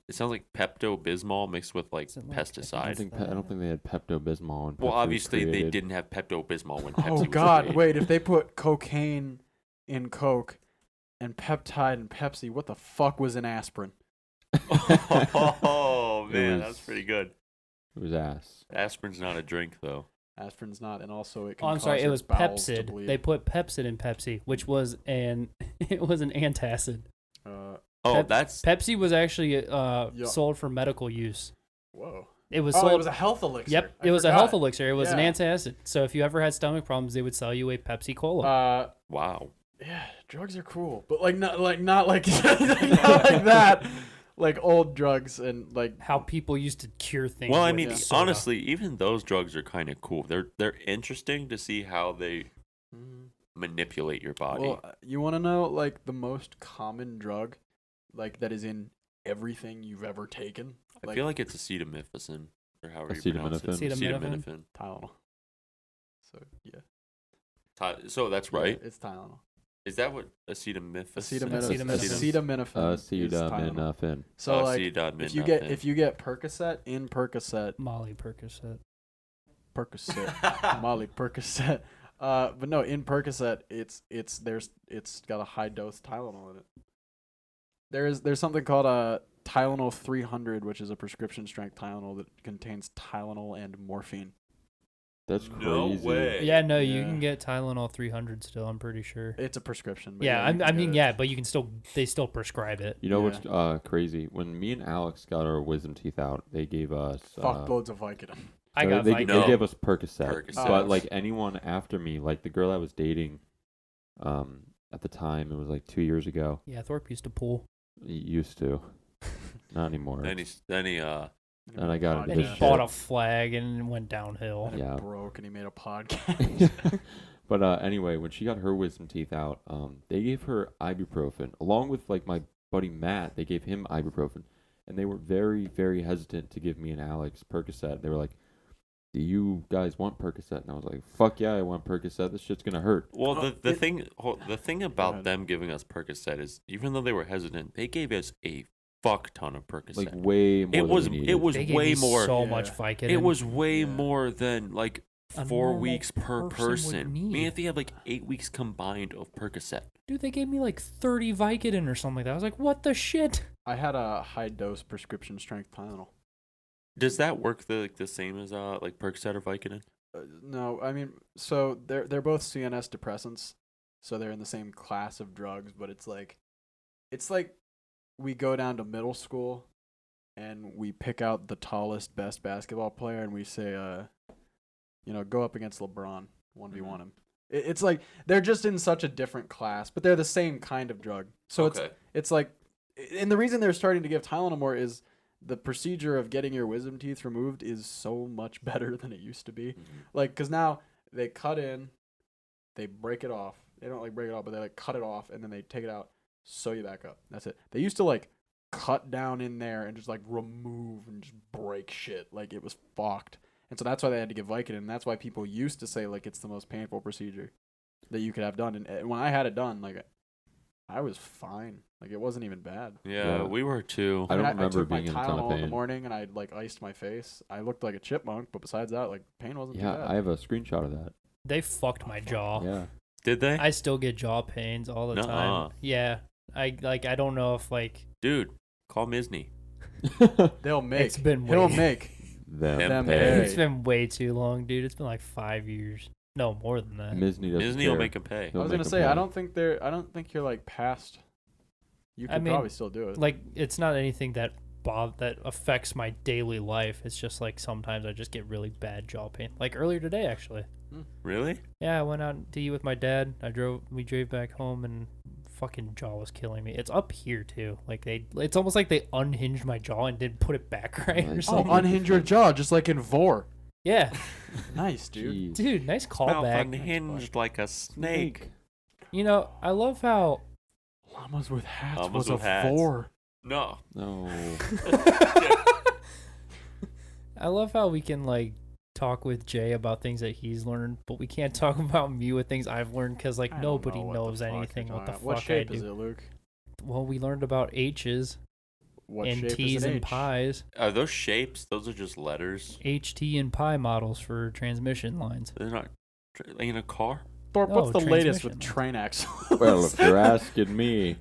It sounds like Pepto-Bismol mixed with like Is it like- I pesticide. don't think they had Pepto-Bismol. When Well, Pepsi was obviously they created. didn't have Pepto-Bismol when Pepsi Oh was God! created. Wait, if they put cocaine in Coke and peptide in Pepsi, what the fuck was in aspirin? Oh man, was- that's pretty good. It was ass. Aspirin's not a drink though. Aspirin's not, and also it can. Oh, I'm sorry. cause It your was bowels to Pepsid. bleed. They put Pepsid in Pepsi, which was an antacid. Oh, that's Pepsi was actually sold for medical use. Whoa. It was Oh, sold. it was a health elixir. Yep, I it was a forgot. health elixir. It was an Yeah. antacid. So if you ever had stomach problems, they would sell you a Pepsi Cola. wow. Yeah, drugs are cool, but not like not like that. like old drugs and like How people used to cure things. Well, I with mean, soda. honestly, even those drugs are kind of cool. They're interesting to see how they manipulate your body. Well, you want to know like the most common drug, like that is in everything you've ever taken? I feel like it's acetaminophen or however you pronounce it. Acetaminophen? Acetaminophen. Tylenol. So yeah, So that's Yeah, right. it's Tylenol. Is that what acetaminophen? Acetaminophen. is Tylenol. Acetaminophen. So like, acetaminophen. if you get Percocet in Percocet, Molly Percocet. Molly Percocet. But no, in Percocet, it's got a high dose Tylenol in it. There's something called a Tylenol 300, which is a prescription strength Tylenol that contains Tylenol and morphine. That's crazy. No way. Yeah, no, you Yeah. can get Tylenol 300 still. I'm pretty sure. It's a prescription. But Yeah, you can I mean, get it. yeah, but you can still. They still prescribe it. You know Yeah. what's crazy? When me and Alex got our wisdom teeth out, they gave us Fuckloads of Vicodin. I got they, Vicodin. No. they gave us Percocet. Percocet. But like anyone after me, like the girl I was dating, at the time it was like 2 years ago. Yeah, Thorpe used to pull. Used to, not anymore. Then he And I got And into he shit. bought a flag and went downhill. And Yeah. it broke, and he made a podcast. But anyway, when she got her wisdom teeth out, they gave her ibuprofen along with like my buddy Matt. They gave him ibuprofen, and they were very, very hesitant to give me and Alex Percocet. They were like, "Do you guys want Percocet?" And I was like, "Fuck yeah, I want Percocet. This shit's gonna hurt." Well, the thing about ahead. them giving us Percocet is, even though they were hesitant, they gave us a fuck ton of Percocet. Like way more. it than was we needed. it was They gave way me more. so Yeah. much Vicodin. It was way Yeah. more than like A 4 normal weeks per person would person. need. Me and they had like 8 weeks combined of Percocet. Dude, they gave me like 30 Vicodin or something like that. I was like, what the shit? I had a high dose prescription strength Tylenol. Does that work the same as like Percocet or Vicodin? No, I mean, so they're both CNS depressants, so they're in the same class of drugs. But it's like we go down to middle school, and we pick out the tallest, best basketball player, and we say, go up against LeBron, 1v1 him. It's like they're just in such a different class, but they're the same kind of drug. So it's like, and the reason they're starting to give Tylenol more is the procedure of getting your wisdom teeth removed is so much better than it used to be. Like, because now they cut in, they break it off. They don't like break it off, but they like cut it off, and then they take it out, sew you back up. That's it. They used to like cut down in there and just like remove and just break shit. Like it was fucked. And so that's why they had to give Vicodin. And that's why people used to say like it's the most painful procedure that you could have done. And when I had it done, like I was fine. Like it wasn't even bad. Yeah, Yeah. we were too. I don't I remember took my being in a ton of Tylenol in the pain. morning and I like iced my face. I looked like a chipmunk, but besides that, like pain wasn't too Yeah, bad. I have a screenshot of that. They fucked my jaw. Yeah. Did they? I still get jaw pains all the Nuh-uh. time. Yeah. I don't know if like Dude, call Misney. They'll make. It's been He'll way- make. Them pay. pay. it's been way too long, dude. It's been like 5 years. No, more than that. Misney doesn't Disney care. will make him pay. I He'll was make gonna them say pay. I don't think you're like past. You I could mean, probably still do it. Like it's not anything that affects my daily life. It's just like sometimes I just get really bad jaw pain. Like earlier today, actually. Really? Yeah, I went out to eat with my dad. We drove back home and fucking jaw was killing me. It's up here too. Like it's almost like they unhinged my jaw and didn't put it back right or Nice. Oh, something. unhinge your jaw, just like in Vor. Yeah. Nice, dude. Jeez. Dude, nice Mouth callback. unhinged like a snake. You know, I love how Llamas with hats Llamas was with a hats. Vor. No. No. I love how we can like talk with Jay about things that he's learned, but we can't talk about me with things I've learned because like I don't nobody know what knows the fuck anything you're what the talking fuck about. What shape I is do. it, Luke? Well, we learned about H's What and shape T's is an and H? pies. Are those shapes? Those are just letters. HT and pi models for transmission lines. They're not in a car. Thorpe, No, what's the latest transmission with train axles? Well, if you're asking me,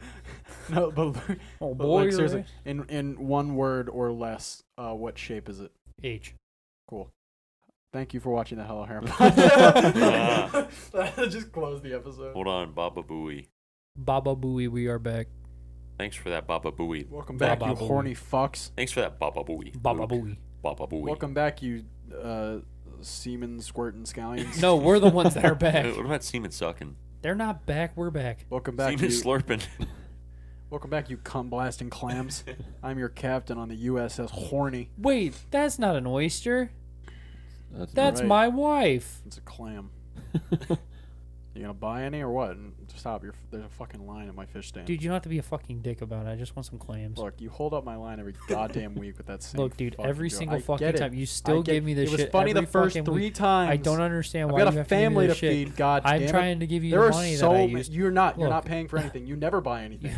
No, but Oh But, boy, like, seriously, in one word or less, what shape is it? H. Cool. Thank you for watching the Hello Harem Ah. Podcast. Just close the episode. Hold on, Baba Booey. Baba Booey, we are back. Thanks for that, Baba Booey. Welcome back, Baba you Booey. horny fucks. Thanks for that, Baba Booey. Baba Luke. Booey. Baba Booey. Welcome back, you semen squirting scallions. No, we're the ones that are back. What about semen sucking? They're not back. We're back. Welcome back, Semen you. slurping. Welcome back, you cum-blasting clams. I'm your captain on the USS Horny. Wait, that's not an oyster. That's right. my wife. It's a clam. You gonna buy any or what? Stop. There's a fucking line at my fish stand. Dude, you don't have to be a fucking dick about it. I just want some clams. Look, you hold up my line every goddamn week with that same Look, dude, fucking every joke. single I fucking get it. time. You still give me this shit. It shit. was funny every the first fucking 3 week. times. I don't understand I've why got you a have to give me family to this shit. feed, god I'm damn it. trying to give you There the are money so that I many. use. You're not Look. paying for anything. You never buy anything.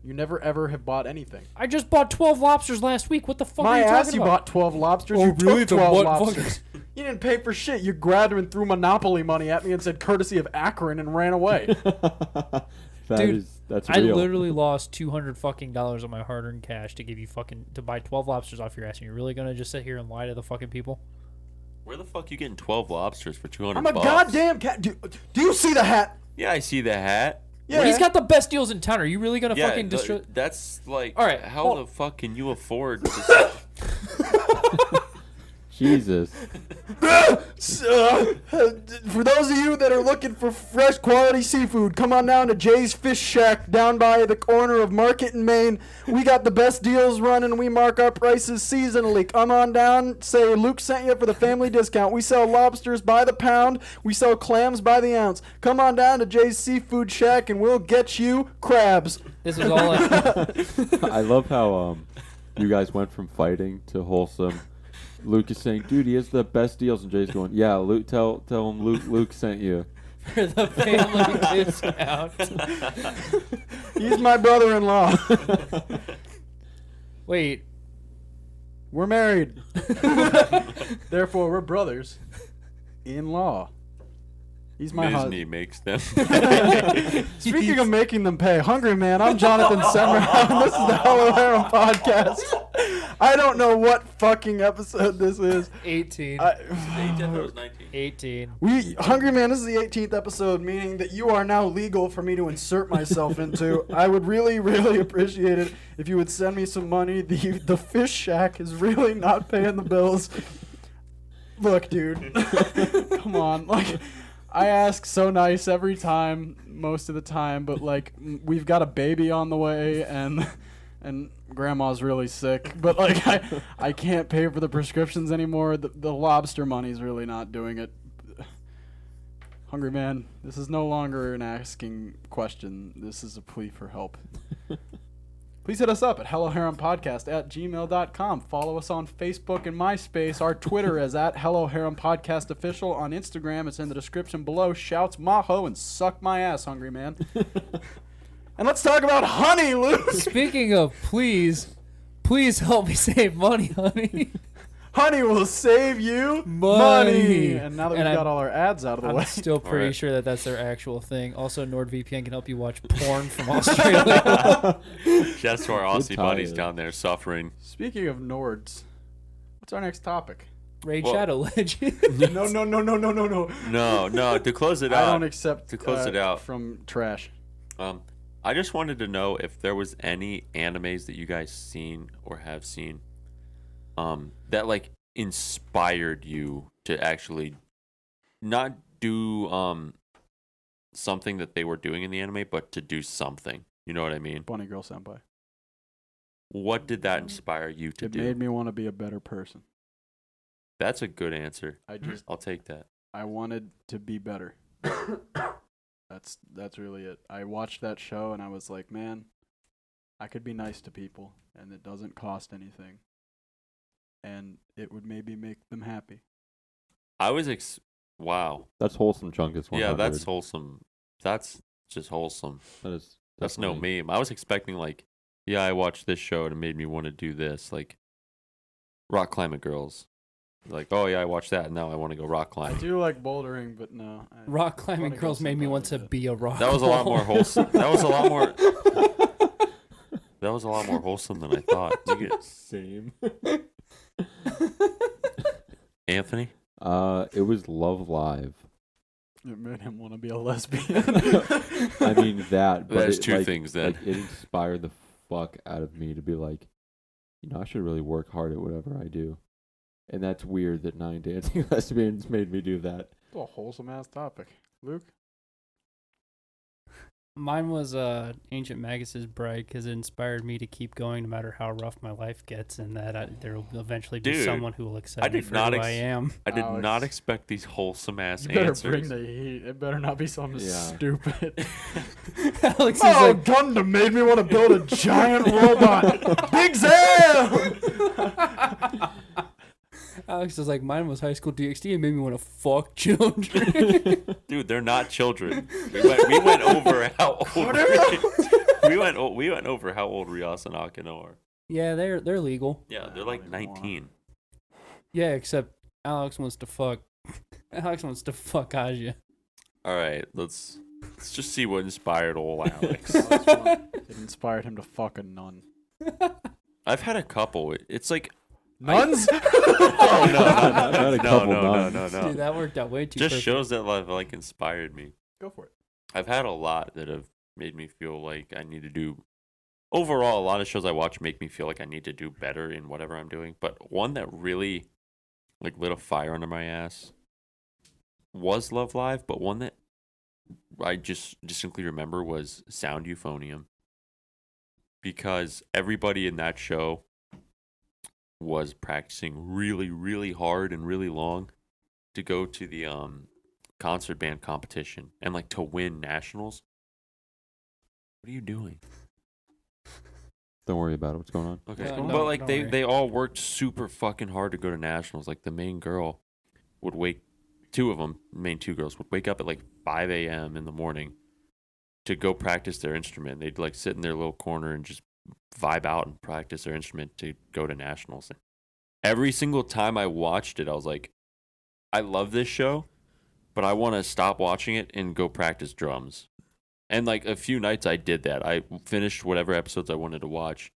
You never ever have bought anything. I just bought 12 lobsters last week. What the fuck My are you ass, talking you about? bought 12 lobsters. Oh, You really? took The 12 what lobsters. You didn't pay for shit. You grabbed them and threw Monopoly money at me and said courtesy of Akron and ran away. That's I real. literally lost $200 fucking dollars of my hard-earned cash to give you to buy 12 lobsters off your ass. And you're really gonna just sit here and lie to the fucking people? Where the fuck you getting 12 lobsters for 200 I'm a bucks? goddamn cat. Do you see the hat? Yeah, I see the hat. Yeah. He's got the best deals in town. Are you really gonna Yeah, fucking destroy? that's like, All right, how hold- the fuck can you afford to... Jesus. For those of you that are looking for fresh quality seafood, come on down to Jay's Fish Shack down by the corner of Market and Main. We got the best deals running. We mark our prices seasonally. Come on down. Say Luke sent you for the family discount. We sell lobsters by the pound. We sell clams by the ounce. Come on down to Jay's Seafood Shack and we'll get you crabs. This is all. I love how you guys went from fighting to wholesome. Luke is saying, dude, he has the best deals, and Jay's going, yeah, Luke, tell him Luke sent you. For the family discount. He's my brother-in-law. Wait, We're married. Therefore, we're brothers in law. He's my husband. Disney makes them. Speaking of making them pay, Hungry Man, I'm Jonathan Semmerau, and this is the Hello Harem Podcast. I don't know what fucking episode this is. 18. 18. Hungry Man, this is the 18th episode, meaning that you are now legal for me to insert myself into. I would really, really appreciate it if you would send me some money. The Fish Shack is really not paying the bills. Look, dude. Come on. Like, I ask so nice every time, most of the time, but like we've got a baby on the way and grandma's really sick, but like I can't pay for the prescriptions anymore. The lobster money's really not doing it. Hungry Man, this is no longer an asking question. This is a plea for help. Please hit us up at helloharempodcast@gmail.com. Follow us on Facebook and MySpace. Our Twitter is at Hello Harem Podcast Official. On Instagram, it's in the description below. Shouts Maho and suck my ass, Hungry Man. And let's talk about honey, Luke. Speaking of please help me save money, honey. Honey will save you money. And now that we've got all our ads out of the way. I'm still pretty Alright. sure that that's their actual thing. Also, NordVPN can help you watch porn from Australia. Shouts to our Aussie Good buddies tie-in. down there suffering. Speaking of Nords, what's our next topic? Raid Well- Shadow Legends. No. No, to close it I out. don't accept to close it out. from trash. I just wanted to know if there was any animes that you guys seen or have seen that like inspired you to actually not do something that they were doing in the anime, but to do something. You know what I mean? Bunny Girl Senpai. What did that inspire you to It do? made me want to be a better person. That's a good answer. I'll take that. I wanted to be better. That's really it. I watched that show and I was like, man, I could be nice to people and it doesn't cost anything. And it would maybe make them happy. I was wow. That's wholesome, Chunkus. 100. Yeah, that's wholesome. That's just wholesome. That's No definitely- meme. I was expecting like, yeah, I watched this show and it made me want to do this, like rock climbing girls. Like, oh yeah, I watched that and now I want to go rock I climbing. do like bouldering, but no. Rock climbing Bunny Girl girls made me Senpai want was to it. be a rock. That was a lot more wall. wholesome. That was a lot more. That was a lot more wholesome than I thought. You get Same. Anthony. It was Love Live. It made him want to be a lesbian. I mean that, but There's it, two like, things then. Like, it inspired the fuck out of me to be like, you know, I should really work hard at whatever I do. And that's weird that 9 Dancing Lesbians made me do that. It's a wholesome ass topic. Luke? Mine was Ancient Magus' Bride because it inspired me to keep going no matter how rough my life gets, and that there will eventually be Dude, someone who will accept I me did for not who I am. I did Alex, not expect these wholesome ass You better answers. bring the heat. It better not be something Yeah. stupid. Alex is Oh, like, Gundam made me want to build a giant robot. Big Zam! Alex is like, mine was High School DxD and made me want to fuck children. Dude, they're not children. We went over how old we went over how old Ryas and Akino are. Yeah, they're legal. Yeah, they're like 19. Yeah, except Alex wants to fuck. Alex wants to fuck Aja. All right, let's just see what inspired old Alex. It inspired him to fuck a nun. I've had a couple. It's like Nuns? oh Not a couple no. Dude, that worked out way too. Just perfect. shows that like inspired me. Go for it. I've had a lot that have made me feel like I need to do. Overall, a lot of shows I watch make me feel like I need to do better in whatever I'm doing. But one that really like lit a fire under my ass was Love Live, but one that I just distinctly remember was Sound Euphonium. Because everybody in that show was practicing really, really hard and really long to go to the concert band competition and like to win nationals. What are you doing? Don't worry about it. What's going on? Okay, No, but like don't they worry. they all worked super fucking hard to go to nationals. Like the main girl would wake, two of them, main two girls would wake up at like 5 a.m. in the morning to go practice their instrument. They'd like sit in their little corner and just vibe out and practice their instrument to go to nationals. And every single time I watched it, I was like, I love this show, but I want to stop watching it and go practice drums. And like a few nights I did that. I finished whatever episodes I wanted to watch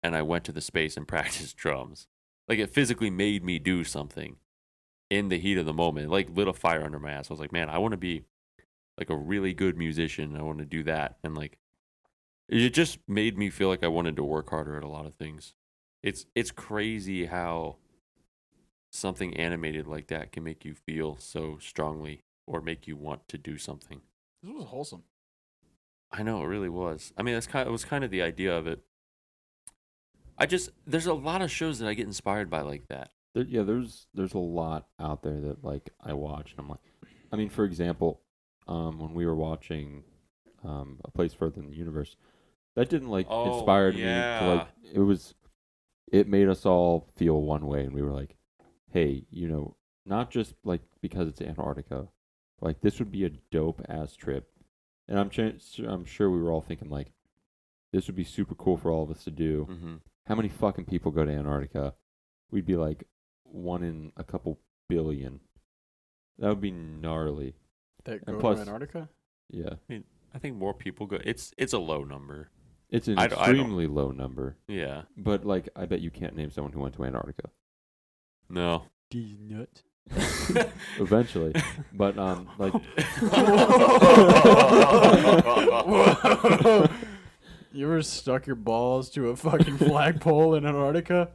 and I went to the space and practiced drums. Like it physically made me do something in the heat of the moment. It like lit a fire under my ass. I was like, man, I want to be like a really good musician. I want to do that. And like it just made me feel like I wanted to work harder at a lot of things. It's crazy how something animated like that can make you feel so strongly or make you want to do something. This was wholesome. I know, it really was. I mean, it was kind of the idea of it. There's a lot of shows that I get inspired by like that. There's a lot out there that like I watch and I'm like, I mean, for example, when we were watching A Place Further in the Universe, that didn't like inspire me to like it made us all feel one way, and we were like, hey, not just like because it's Antarctica, like this would be a dope ass trip. And I'm sure we were all thinking like, this would be super cool for all of us to do. Mm-hmm. How many fucking people go to Antarctica? We'd be like 1 in a couple billion. That would be gnarly. That And go plus- to Antarctica? Yeah, I think more people go. It's a low number. it's an I don't- extremely low number. Yeah. But like, I bet you can't name someone who went to Antarctica. No. D nut. Eventually, but like, You ever stuck your balls to a fucking flagpole in Antarctica?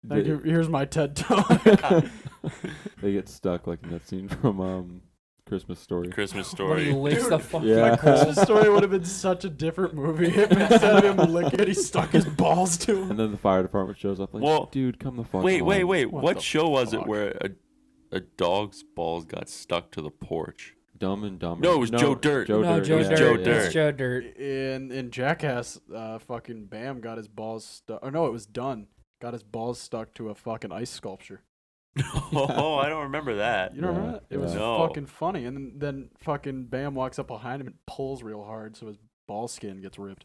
Thank you. Here's my TED Talk. they get stuck like in that scene from Christmas Story. Christmas When he Story. licks the fucking Yeah. Christmas Story would have been such a different movie if instead of him licking it, he stuck his balls to him. And then the fire department shows up like, Well, dude, come the fuck Wait. on. What What the show was fuck? it where a dog's balls got stuck to the porch? Dumb and Dumber. No, it was Joe Dirt. Joe No, Dirt. Joe yeah, Dirt. Joe yeah. Dirt. It's Joe Dirt. In Jackass, fucking Bam got his balls stuck. Or no, it was Dunn. Got his balls stuck to a fucking ice sculpture. Oh, I don't remember that. You don't Yeah, remember that? It was yeah. No. fucking funny. And then fucking Bam walks up behind him and pulls real hard so his ball skin gets ripped.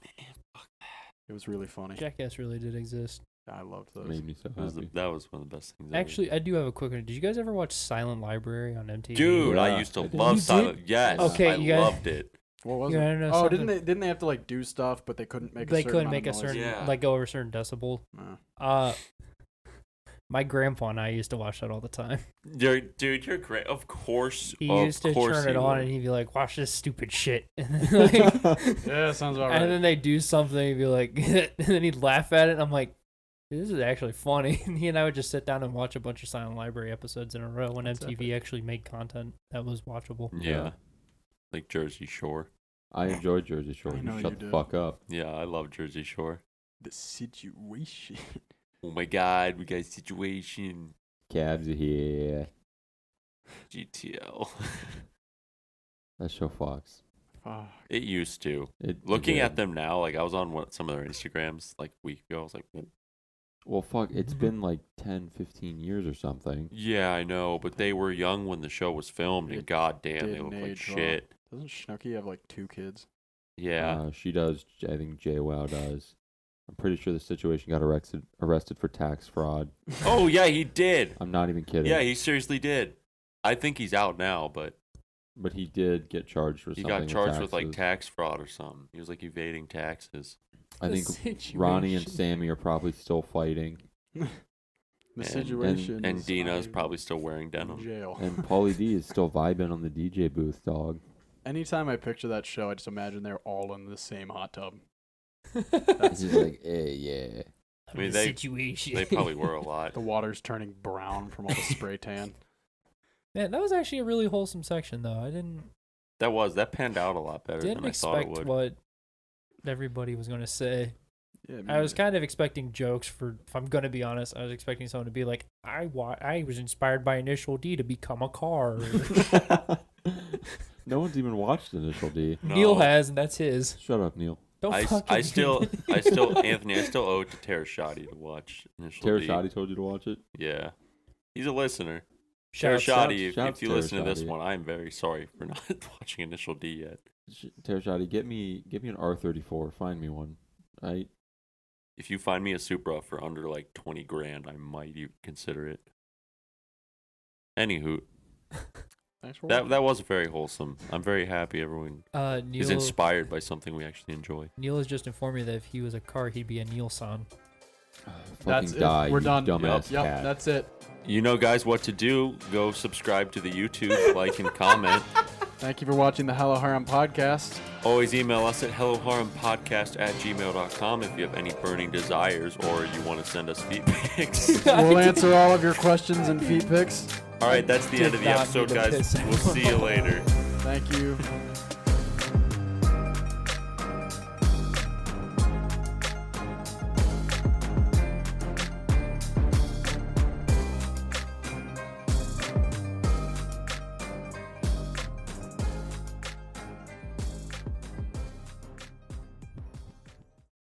It was really funny. Jackass really did exist. I loved those. Made me so happy. That was one of the best things. ever. Actually, I do have a quick one. Did you guys ever watch Silent Library on MTV? Dude, Yeah, I used to I did. love You Silent. did? Yes, Okay, I you guys- loved it. What was You it? wanna know Oh, something? didn't they have to like do stuff, but they couldn't make They a certain couldn't amount make a of noise? certain Yeah. like go over a certain decibel. No. My grandpa and I used to watch that all the time. Dude, you're great. Of course. He of used to course turn it he on would. and he'd be like, "Watch this stupid shit," and then, like, Yeah, sounds about right. and then they do something, and he'd be like, and then he'd laugh at it. And I'm like, "This is actually funny." And he and I would just sit down and watch a bunch of Silent Library episodes in a row when That's MTV actually made content that was watchable. Yeah. Like Jersey Shore. I enjoyed Jersey Shore. I know You you shut the did. fuck up. Yeah, I love Jersey Shore. The situation. Oh my God, we got a situation. Cabs are here. GTL. That show fucks. Fuck. It used to. It Looking did. at them now, like I was on some of their Instagrams like a week ago. I was like, Well, fuck, it's been like 10, 15 years or something. yeah, I know, but they were young when the show was filmed, and It goddamn, they didn't look like age well. shit. Doesn't Snooki have like 2 kids? Yeah. She does. I think JWoww does. I'm pretty sure the situation got arrested for tax fraud. Oh yeah, he did. I'm not even kidding. Yeah, he seriously did. I think he's out now, but But he did get charged for he something. got charged with like taxes. tax fraud or something. He was like evading taxes. I The think Ronnie and situation. Sammy are probably still fighting. The And- situation. And is Dina's I'm probably still wearing in denim. jail. And Pauly D is still vibing on the DJ booth, dog. Anytime I picture that show, I just imagine they're all in the same hot tub. It's just like, hey, yeah. I mean, The they situation. they probably were a lot. The water's turning brown from all the spray tan. Man, that was actually a really wholesome section, though. I didn't That panned out a lot better didn't than I thought it expect would. what everybody was going to say. Yeah, I was kind of expecting jokes for. If I'm going to be honest, I was expecting someone to be like, I was inspired by Initial D to become a car. No one's even watched Initial D. No. Neil has, and that's his. Shut up, Neil. Don't I fucking still, Anthony, I still owe it to Terashati to watch Initial D. Terashati told you to watch it? Yeah. He's a listener. Shout Terashati, shouts if you to listen to this Terashati. one, I'm very sorry for not watching Initial D yet. Terashati, get me an R34. Find me one. If you find me a Supra for under like 20 grand, I might even consider it. Anywho, Thanks for that was very wholesome. I'm very happy everyone is Neil, inspired by something we actually enjoy. Neil has just informed me that if he was a car, he'd be a Neil-san. That's Fucking it. die, We're you done. dumbass Yep, cat. that's it. You know, guys, what to do. Go subscribe to the YouTube, like, and comment. Thank you for watching the Hello Harem Podcast. Always email us at helloharempodcast@gmail.com if you have any burning desires or you want to send us feet pics. We'll answer all of your questions and feet pics. All right, that's the end of the Did not episode, mean to guys. piss We'll see you later. Thank you.